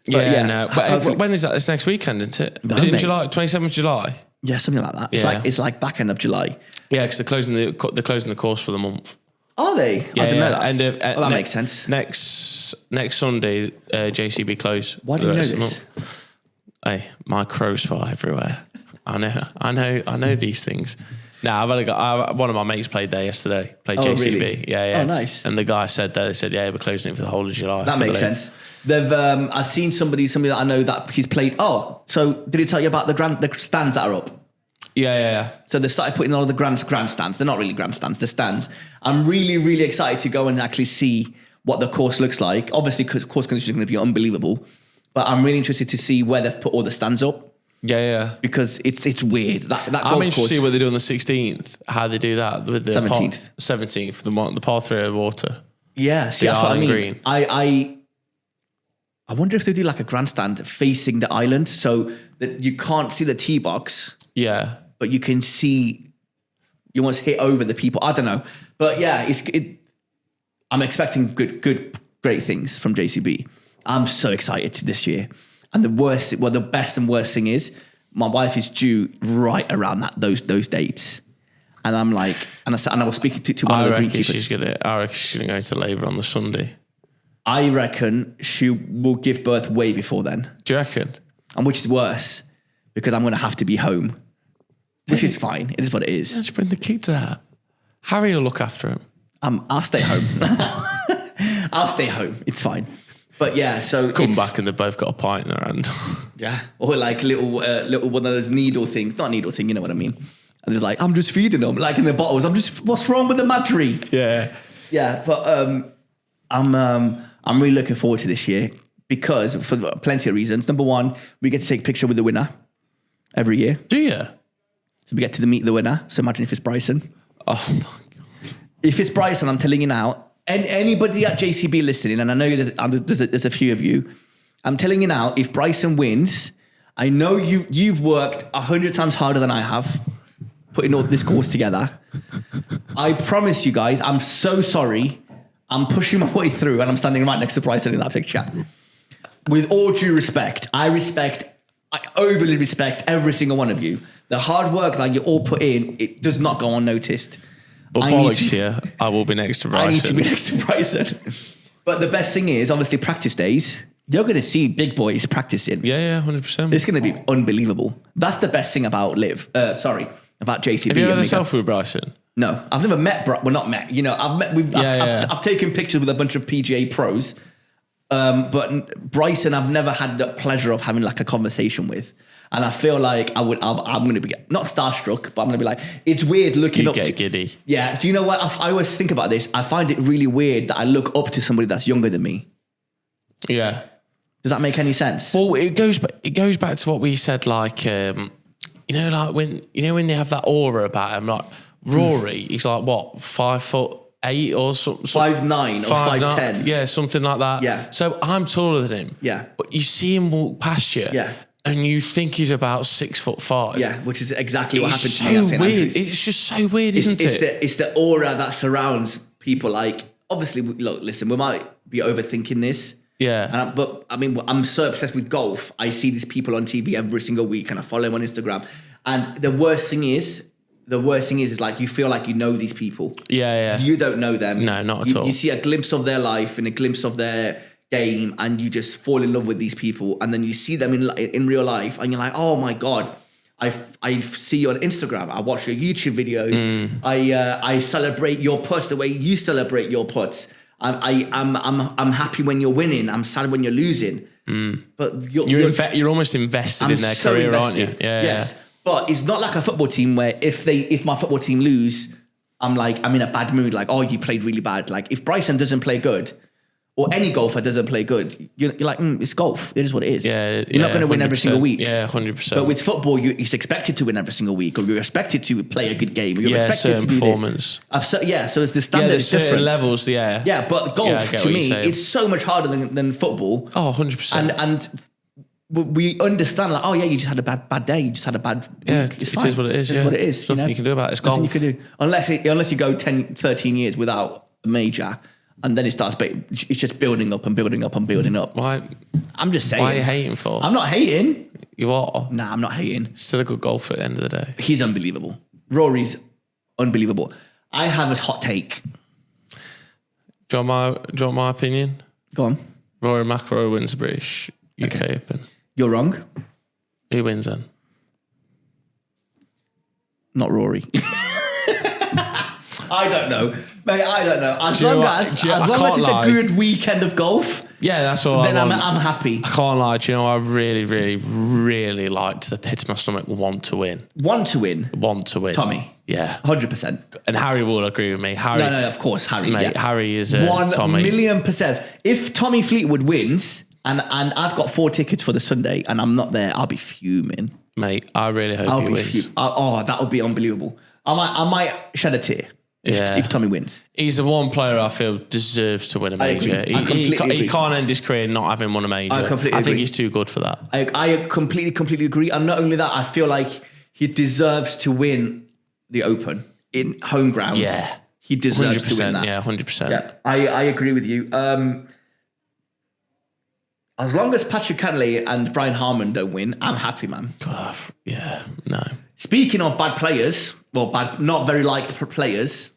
But no. But when is that? It's next weekend, isn't it? No, is it in July? 27th of July? Yeah, something like that. It's like back end of July. Yeah, because they're closing the course for the month. Are they? Yeah, I didn't know that. That makes sense. Next Sunday, JCB close. Why do you know this? Hey, my crows fly everywhere. I know these things. Now one of my mates played there yesterday. Played JCB. Really? Yeah. Oh, nice. And the guy said that. They said, yeah, we're closing it for the whole of July. That makes sense. They've I've seen somebody that I know that he's played. Oh, so did he tell you about the stands that are up? Yeah. So they started putting all of the grandstands. They're not really grandstands, they're stands. I'm really, really excited to go and actually see what the course looks like. Obviously, because course conditions are going to be unbelievable. But I'm really interested to see where they've put all the stands up. Yeah. Because it's weird. That golf I'm interested course, to see what they do on the 16th. How they do that with the 17th. 17th, the par 3 of water. Yeah, see, that's what I mean. Green. I wonder if they do like a grandstand facing the island so that you can't see the tee box. Yeah. But you can see, you almost hit over the people. I don't know. But yeah, I'm expecting great things from JCB. I'm so excited this year. And the best and worst thing is my wife is due right around those dates. And I'm like, and I was speaking to one of the greenkeepers. I reckon she's going to go to labour on the Sunday. I reckon she will give birth way before then. Do you reckon? And which is worse, because I'm going to have to be home, which is fine. It is what it is. Just bring the kids out. Harry will look after him. I'll stay home. I'll stay home. It's fine. But yeah, so come back and they've both got a pint in their hand. Yeah, or like little one of those needle things. Not a needle thing, you know what I mean? And it's like, I'm just feeding them, like in the bottles. What's wrong with the battery? Yeah. Yeah, but I'm really looking forward to this year because for plenty of reasons. Number one, we get to take a picture with the winner every year. Do you? So we get to meet the winner. So imagine if it's Bryson. Oh my God. If it's Bryson, I'm telling you now, and anybody at JCB listening, and I know that there's a few of you, I'm telling you now, if Bryson wins, I know you've worked 100 times harder than I have putting all this course together. I promise you guys, I'm so sorry. I'm pushing my way through and I'm standing right next to Bryson in that picture. With all due respect, I overly respect every single one of you. The hard work that you all put in, it does not go unnoticed. But bollocks to you, I will be next to Bryson. I need to be next to Bryson. But the best thing is, obviously, practice days. You're going to see big boys practicing. Yeah, 100%. It's going to be unbelievable. That's the best thing about about JCB. Have you had a selfie with Bryson? No, I've never met. Well, not met. You know, I've taken pictures with a bunch of PGA pros, but Bryson, I've never had the pleasure of having like a conversation with. And I feel like I'm going to be not starstruck, but I'm going to be like, it's weird looking up. Get giddy. Yeah. Do you know what? I always think about this. I find it really weird that I look up to somebody that's younger than me. Yeah. Does that make any sense? Well, it goes back to what we said, like, like when they have that aura about him, like Rory, he's like, what, 5'8" or something? 5'9" or 5'10". Yeah, something like that. Yeah. So I'm taller than him. Yeah. But you see him walk past you. Yeah. And you think he's about 6'5". Yeah, which is exactly what happened to so me at St. weird. Andrews. It's just so weird, isn't it? It's the aura that surrounds people. Like, obviously, look, listen, we might be overthinking this. Yeah. But I mean, I'm so obsessed with golf. I see these people on TV every single week and I follow them on Instagram. And the worst thing is like you feel like you know these people. Yeah. You don't know them. No, not at all. You see a glimpse of their life and a glimpse of their game and you just fall in love with these people. And then you see them in real life and you're like, oh my God, I see you on Instagram. I watch your YouTube videos. I celebrate your putts the way you celebrate your putts. I'm happy when you're winning. I'm sad when you're losing. But you're almost invested in their career, aren't you? Yeah. Yes. But it's not like a football team where if my football team lose, I'm in a bad mood. Like, oh, you played really bad. Like if Bryson doesn't play good, or any golfer doesn't play good, you're like, it's golf. It is what it is. Yeah, you're not going to win every single week. Yeah, 100%. But with football, it's expected to win every single week, or you're expected to play a good game. Or you're expected to do performance. So it's the standard. There's different certain levels. Yeah. Yeah, but golf to me, it's so much harder than football. Oh, 100%. And we understand, like, oh yeah, you just had a bad day. You just had a bad week. Yeah, it's it is what it is. It's what it is. There's nothing you can do about it. It's golf. Nothing you can do. Unless you go 10, 13 years without a major. And then it starts, it's just building up and building up and building up. Why? I'm just saying. Why are you hating for? I'm not hating. You are? Nah, I'm not hating. Still a good golfer at the end of the day. He's unbelievable. Rory's unbelievable. I have a hot take. Do you want my opinion? Go on. Rory McIlroy wins the British UK Open. You're wrong. Who wins then? Not Rory. I don't know. Mate, I don't know. As long as it's a good weekend of golf, yeah, that's all. Then I'm happy. I can't lie. Do you know, I really, really, really like to the pit of my stomach want to win. Want to win? Want to win. Tommy. Yeah. 100%. And Harry will agree with me. Harry. No, of course, Harry. Mate, yeah. Harry is Tommy. Tommy. 1,000,000%. If Tommy Fleetwood wins and I've got 4 tickets for the Sunday and I'm not there, I'll be fuming. Mate, I really hope he wins. That would be unbelievable. I might shed a tear. If Tommy wins. He's the one player I feel deserves to win a major. He can't end his career not having won a major. I think he's too good for that. I completely agree. And not only that, I feel like he deserves to win the Open in home ground. Yeah. He deserves to win that. Yeah, 100%. Yeah, I agree with you. As long as Patrick Cantlay and Brian Harman don't win, I'm happy, man. God, yeah, no. Speaking of bad players, not very liked players,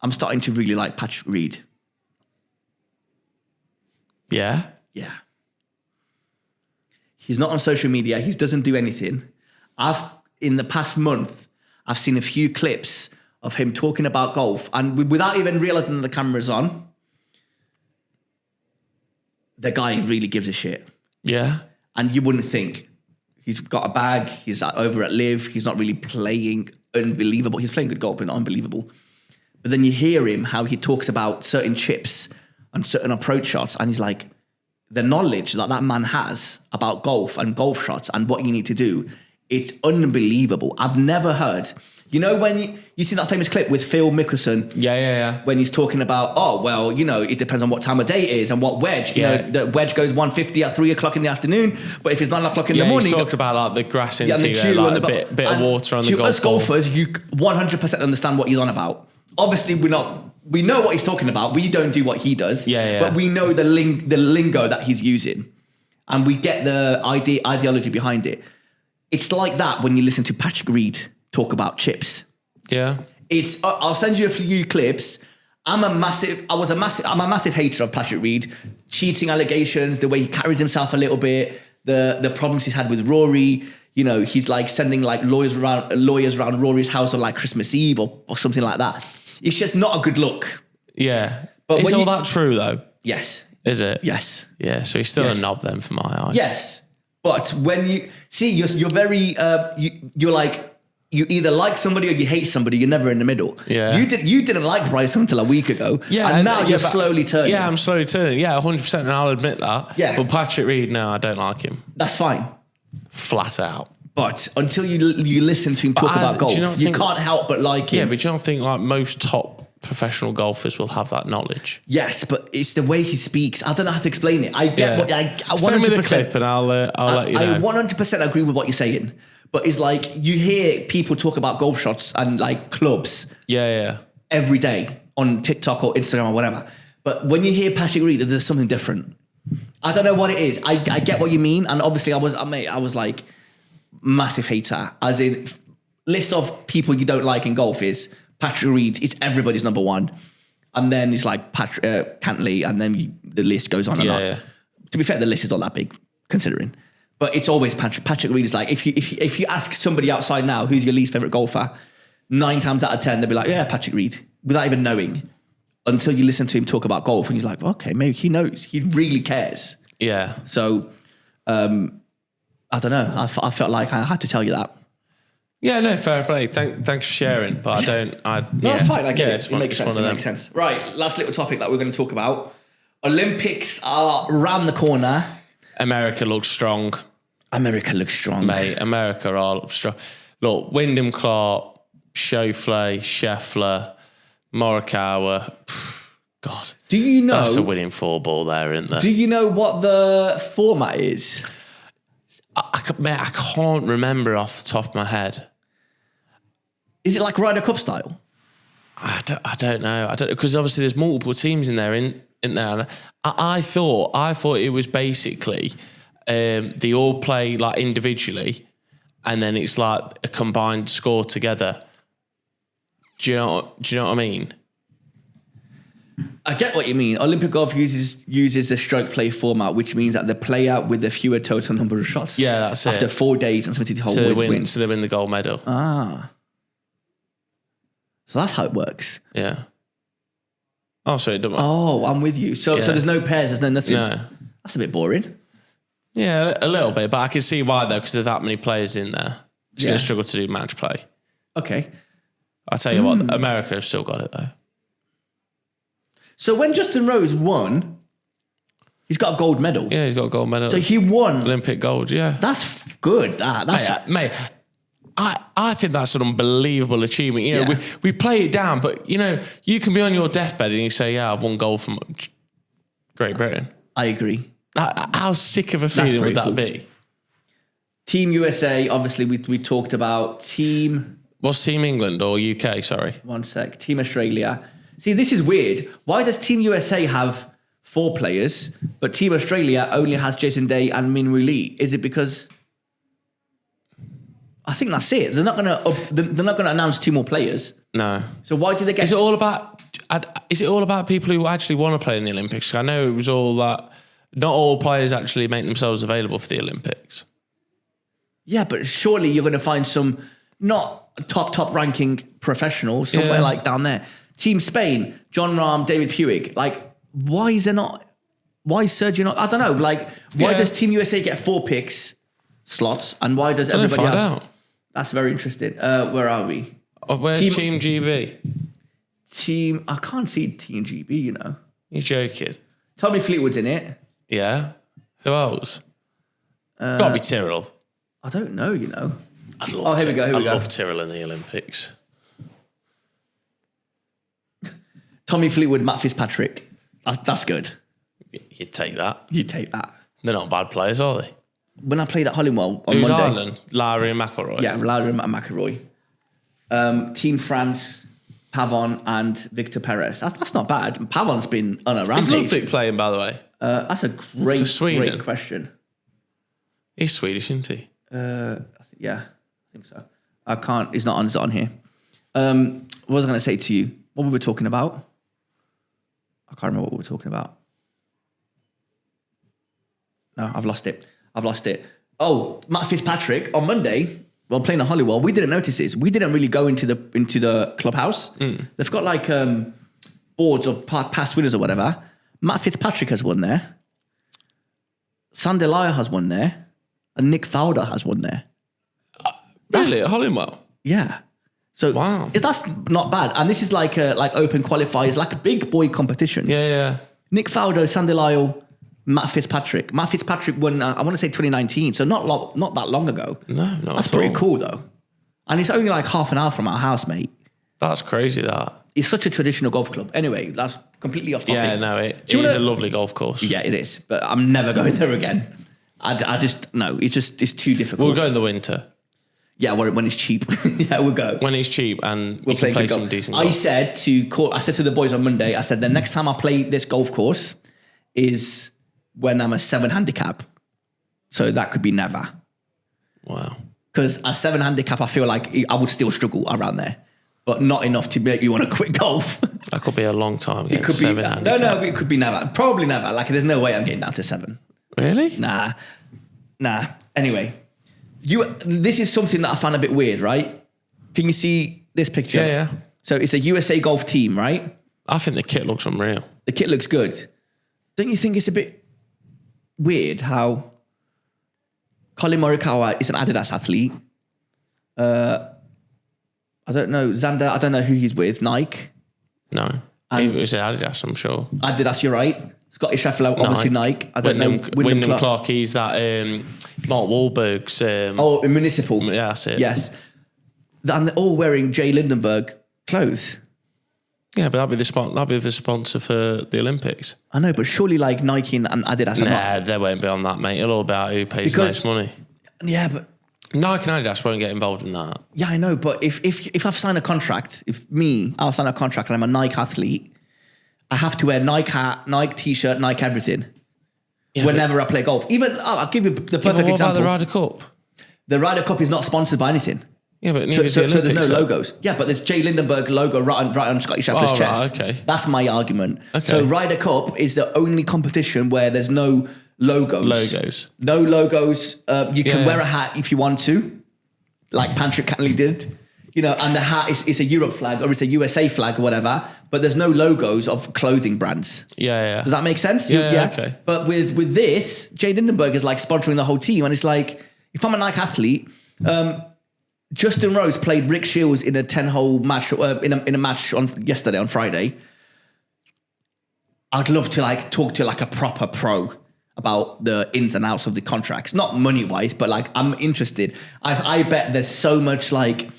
I'm starting to really like Patrick Reed. Yeah? Yeah. He's not on social media. He doesn't do anything. In the past month, I've seen a few clips of him talking about golf, and without even realizing the camera's on, the guy really gives a shit. Yeah. And you wouldn't think. He's got a bag. He's over at Live. He's not really playing unbelievable. He's playing good golf, but not unbelievable. But then you hear him, how he talks about certain chips and certain approach shots. And he's like, the knowledge that man has about golf and golf shots and what you need to do, it's unbelievable. I've never heard. You know when you see that famous clip with Phil Mickelson? Yeah. When he's talking about, it depends on what time of day it is and what wedge. Yeah. The wedge goes 150 at 3 o'clock in the afternoon, but if it's 9 o'clock in the morning... he's talking about like the grass into and the dew like and a bit of water on the golf us golfers, you 100% understand what he's on about. Obviously, we know what he's talking about. We don't do what he does. Yeah. But we know the lingo that he's using. And we get the ideology behind it. It's like that when you listen to Patrick Reed talk about chips. Yeah. I'll send you a few clips. I'm a massive hater of Patrick Reed. Cheating allegations, the way he carries himself a little bit, the problems he's had with Rory. You know, he's like sending like lawyers around Rory's house on like Christmas Eve or something like that. It's just not a good look. Yeah. But is all that true though? Yes. Is it? Yes. Yeah. So he's still a knob then for my eyes. Yes. But when you see, you're very, you're like, you either like somebody or you hate somebody. You're never in the middle. Yeah. You didn't like Bryce until a week ago. Yeah. And now you're slowly turning. Yeah, I'm slowly turning. Yeah, 100%. And I'll admit that. Yeah. But Patrick Reed, no, I don't like him. That's fine. Flat out. But until you listen to him talk about golf, you can't help but like him. Yeah, but you don't think like most top professional golfers will have that knowledge? Yes, but it's the way he speaks. I don't know how to explain it. I get what I 100%. Send me the clip and I'll let you know. I 100% agree with what you're saying. But it's like you hear people talk about golf shots and like clubs. Yeah. Every day on TikTok or Instagram or whatever. But when you hear Patrick Reed, there's something different. I don't know what it is. I get what you mean. And obviously I was like massive hater. As in list of people you don't like in golf is Patrick Reed is everybody's number one. And then it's like Cantley and then the list goes on and on. Yeah. To be fair, the list is not that big considering. But it's always Patrick. Patrick Reed is like, if you ask somebody outside now, who's your least favourite golfer, 9 times out of 10, they'll be like, yeah, Patrick Reed, without even knowing. Until you listen to him talk about golf and he's like, okay, maybe he knows. He really cares. Yeah. So, I don't know. I felt like I had to tell you that. Yeah, no, fair play. Thanks for sharing. But no, that's fine. I get it. It makes sense. Right, last little topic that we're going to talk about. Olympics are around the corner. America looks strong. Mate, America are strong. Look, Wyndham Clark, Scheffler, Morikawa. God. Do you know? That's a winning four ball there, isn't there? Do you know what the format is? I can't remember off the top of my head. Is it like Ryder Cup style? I don't know. Because obviously there's multiple teams in there. In there, I thought it was basically they all play like individually, and then it's like a combined score together. Do you know what I mean? I get what you mean. Olympic golf uses the stroke play format, which means that the player with the fewer total number of shots. Yeah, that's after it. 4 days and 72 holes wins. So they win the gold medal. So that's how it works. Yeah. Oh, so it doesn't. Oh, I'm with you. So there's no pairs, there's no nothing. No. That's a bit boring. Yeah, a little bit, but I can see why though, because there's that many players in there. It's going to struggle to do match play. Okay. I'll tell you what, America have still got it though. So when Justin Rose won, he's got a gold medal. Yeah, he's got a gold medal. So he won Olympic gold. Yeah, that's good. Mate, I think that's an unbelievable achievement. You know, we play it down, but you know, you can be on your deathbed and you say, "Yeah, I've won gold from Great Britain." I agree. How sick of a feeling would that be? Team USA, obviously, we talked about. What's Team England or UK? Sorry, one sec. Team Australia. See, this is weird. Why does Team USA have 4 players, but Team Australia only has Jason Day and Minwoo Lee? Is it because? I think that's it. They're not gonna announce 2 more players. No. So why do they get? Is it all about people who actually want to play in the Olympics? I know it was all that. Not all players actually make themselves available for the Olympics. Yeah, but surely you're going to find some not top ranking professional somewhere like down there. Team Spain, John Rahm, David Puig. Like, why is Sergio not? I don't know. Like, why does Team USA get 4 picks slots, and why does everybody else? Out. That's very interesting. Where are we? Where's Team GB? I can't see Team GB. You know, You're joking. Tommy Fleetwood's in it. Yeah. Who else? Gotta be Tyrrell. I don't know. You know. I'd love. Here we go. I love Tyrrell in the Olympics. Tommy Fleetwood, Matt Fitzpatrick. That's good. You'd take that. You take that. They're not bad players, are they? When I played at Hollingwell on Who's Monday. Ireland? Lowry and McIlroy. Yeah, Lowry and McIlroy. Team France, Pavon and Victor Perez. That's not bad. Pavon's been on a rampage. Is Ludwig playing, by the way? That's a great question. He's Swedish, isn't he? Yeah, I think so. I can't. He's not on here. What was I going to say to you? What we were talking about? I can't remember what we were talking about. No, I've lost it. Oh, Matt Fitzpatrick on Monday, while playing at Holywell, we didn't notice this. We didn't really go into the clubhouse. They've got like boards of past winners or whatever. Matt Fitzpatrick has one there. Sandelaya has one there. And Nick Fowler has one there. Really? At Holywell? Yeah. So wow. That's not bad. And this is like open qualifiers, like big boy competitions. Yeah. Nick Fowler, Sandelaya, Matt Fitzpatrick. Matt Fitzpatrick won, I want to say 2019, so not that long ago. No, that's pretty cool though. And it's only like half an hour from our house, mate. That's crazy, that. It's such a traditional golf club. Anyway, that's completely off topic. Yeah, no, it is a lovely golf course. Yeah, it is. But I'm never going there again. I just, no, it's too difficult. We'll go in the winter. Yeah, when it's cheap. Yeah, we'll go. When it's cheap and we'll play some decent golf. I said to the boys on Monday, I said, the next time I play this golf course is when I'm a 7 handicap. So that could be never. Wow. Because a 7 handicap, I feel like I would still struggle around there. But not enough to make you want to quit golf. That could be a long time. It could be 7 handicap. No, it could be never. Probably never. Like, there's no way I'm getting down to 7. Really? Nah. Anyway, this is something that I found a bit weird, right? Can you see this picture? Yeah. So it's a USA golf team, right? I think the kit looks unreal. The kit looks good. Don't you think it's a bit weird how Colin Morikawa is an Adidas athlete? I don't know. Xander, I don't know who he's with. Nike? No. And It was Adidas, I'm sure. Adidas, you're right. Scotty Scheffler, obviously Nike. I don't know. Wyndham Clark, he's that Mark Wahlberg's... Municipal. Yeah, that's it. Yes. And they're all wearing Jay Lindenberg clothes. Yeah, but that'd be the sponsor for the Olympics. I know, but surely like Nike and Adidas are not. They won't be on that, mate. It'll all be about who pays the most money. Yeah, but... Nike and Adidas won't get involved in that. Yeah, I know, but if I've signed a contract, I'll sign a contract and I'm a Nike athlete, I have to wear Nike hat, Nike t-shirt, Nike everything. Yeah, whenever I play golf. Even, I'll give you the perfect what example. About the Ryder Cup? The Ryder Cup is not sponsored by anything. Yeah, but so there's no logos. Yeah, but there's Jay Lindenberg logo right on Scotty Scheffler's chest. Right, okay. That's my argument. Okay. So Ryder Cup is the only competition where there's no logos. No logos. You can wear a hat if you want to, like Patrick Cantley did. You know, and the hat is a Europe flag or it's a USA flag or whatever, but there's no logos of clothing brands. Yeah. Does that make sense? Yeah. Okay. But with this, Jay Lindenberg is like sponsoring the whole team, and it's like, if I'm a Nike athlete, Justin Rose played Rick Shields in a 10-hole match in a match yesterday on Friday. I'd love to like talk to like a proper pro about the ins and outs of the contracts, not money wise, but like I'm interested. I bet there's so much like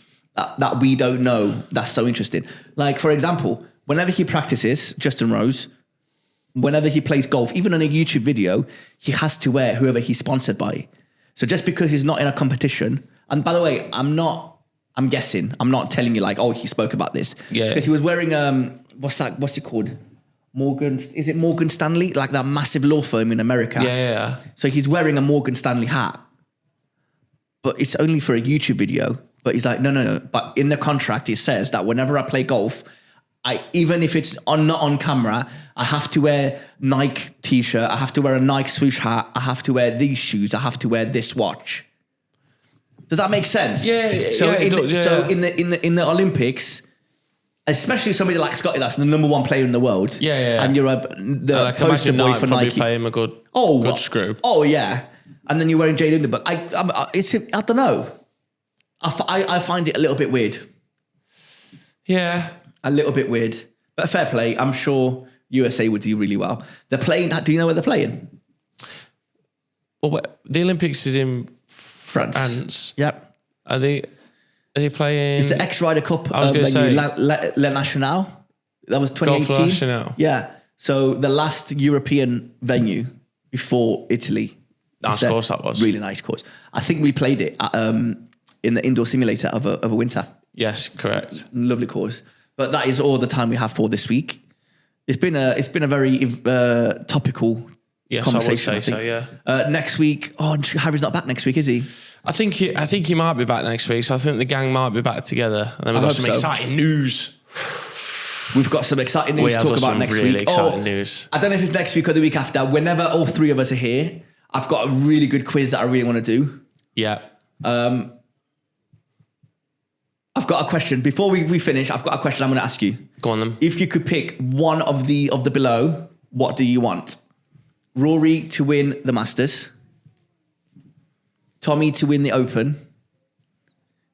that we don't know that's so interesting. Like for example, whenever he practices, Justin Rose, whenever he plays golf, even on a YouTube video, he has to wear whoever he's sponsored by. So just because he's not in a competition, and by the way, I'm guessing, I'm not telling you like, oh, he spoke about this. Yeah. Because he was wearing, what's it called? Is it Morgan Stanley? Like that massive law firm in America. Yeah. So he's wearing a Morgan Stanley hat, but it's only for a YouTube video. But he's like, no. But in the contract, it says that whenever I play golf, even if it's not on camera, I have to wear Nike t-shirt. I have to wear a Nike swoosh hat. I have to wear these shoes. I have to wear this watch. Does that make sense? Yeah. So in the Olympics, especially somebody like Scotty, that's the number one player in the world. Yeah. And you're the poster boy for Nike. Pay him a good screw. Oh yeah. And then you're wearing Jay Lindenberg. I don't know. I find it a little bit weird. Yeah. A little bit weird. But fair play. I'm sure USA would do really well. They're playing. Do you know where they're playing? Well, the Olympics is in France. Yep. Are they playing? It's the Ryder Cup. I was going to say Le National. That was 2018. Golf National. Yeah. So the last European venue before Italy. Nice course that was. Really nice course. I think we played it in the indoor simulator of a winter. Yes, correct. Lovely course. But that is all the time we have for this week. It's been a very topical conversation. I would say so. Yeah. Next week. Oh, Harry's not back next week, is he? I think he might be back next week. So I think the gang might be back together. And then we've got some exciting news. We've got some exciting news to talk about next week. Exciting news. I don't know if it's next week or the week after. Whenever all three of us are here, I've got a really good quiz that I really want to do. Yeah. I've got a question. Before we finish, I've got a question I'm going to ask you. Go on then. If you could pick one of the below, what do you want? Rory to win the Masters, Tommy to win the Open,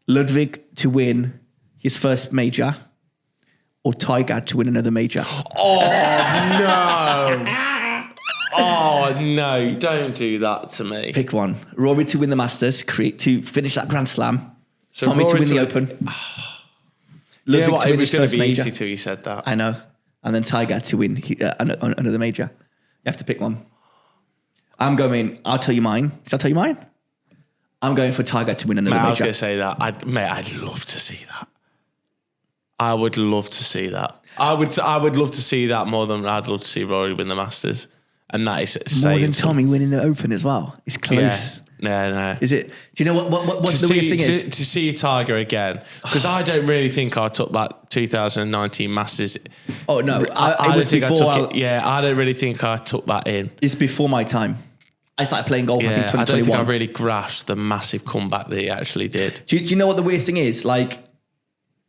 Ludwig to win his first major, or Tiger to win another major? Oh, no. Oh, no. Don't do that to me. Pick one. Rory to win the Masters, to finish that Grand Slam. So Tommy Rory to win the Open. Ludwig to win his first major. It was going to be easy till you said that. I know. And then Tiger to win another major. You have to pick one. I'll tell you mine. Should I tell you mine? I'm going for Tiger to win another major. I was going to say that. I'd love to see that. I would love to see that. I would love to see that more than I'd love to see Rory win the Masters. And that is more than Tommy winning the Open as well. It's close. Yeah, no. Is it? Do you know what the weird thing is? To see Tiger again, because I don't really think I took that 2019 Masters. Oh no, I don't really think I took that in. It's before my time. I started playing golf. I think 2021. I don't think I really grasped the massive comeback that he actually did. Do you know what the weird thing is? Like,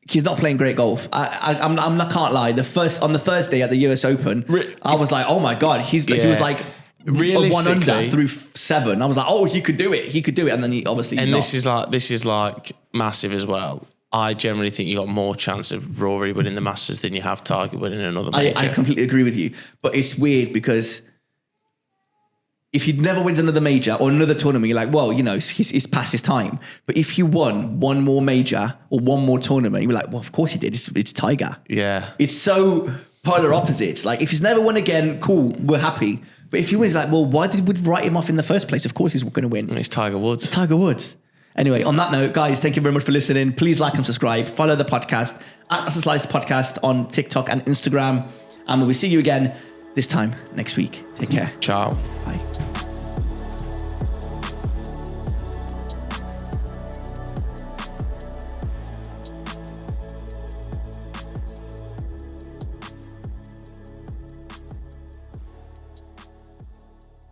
he's not playing great golf. I can't lie. On the first day at the US Open, I was like, oh my god, he was like. Realistically, 1 under through 7. I was like, oh, he could do it. And then he obviously and this is like massive as well. I generally think you got more chance of Rory winning the Masters than you have Tiger winning another major. I completely agree with you, but it's weird because if he never wins another major or another tournament, you're like, well, he's past his time. But if you won one more major or one more tournament, you're like, well, of course he did. It's Tiger. Yeah, it's so polar opposites. Like, if he's never won again, cool, we're happy. But if he wins, like, well, why did we write him off in the first place? Of course he's going to win. It's Tiger Woods. It's Tiger Woods. Anyway, on that note, guys, thank you very much for listening. Please like and subscribe. Follow the podcast at Slice Podcast on TikTok and Instagram. And we will see you again this time next week. Take care. Ciao. Bye.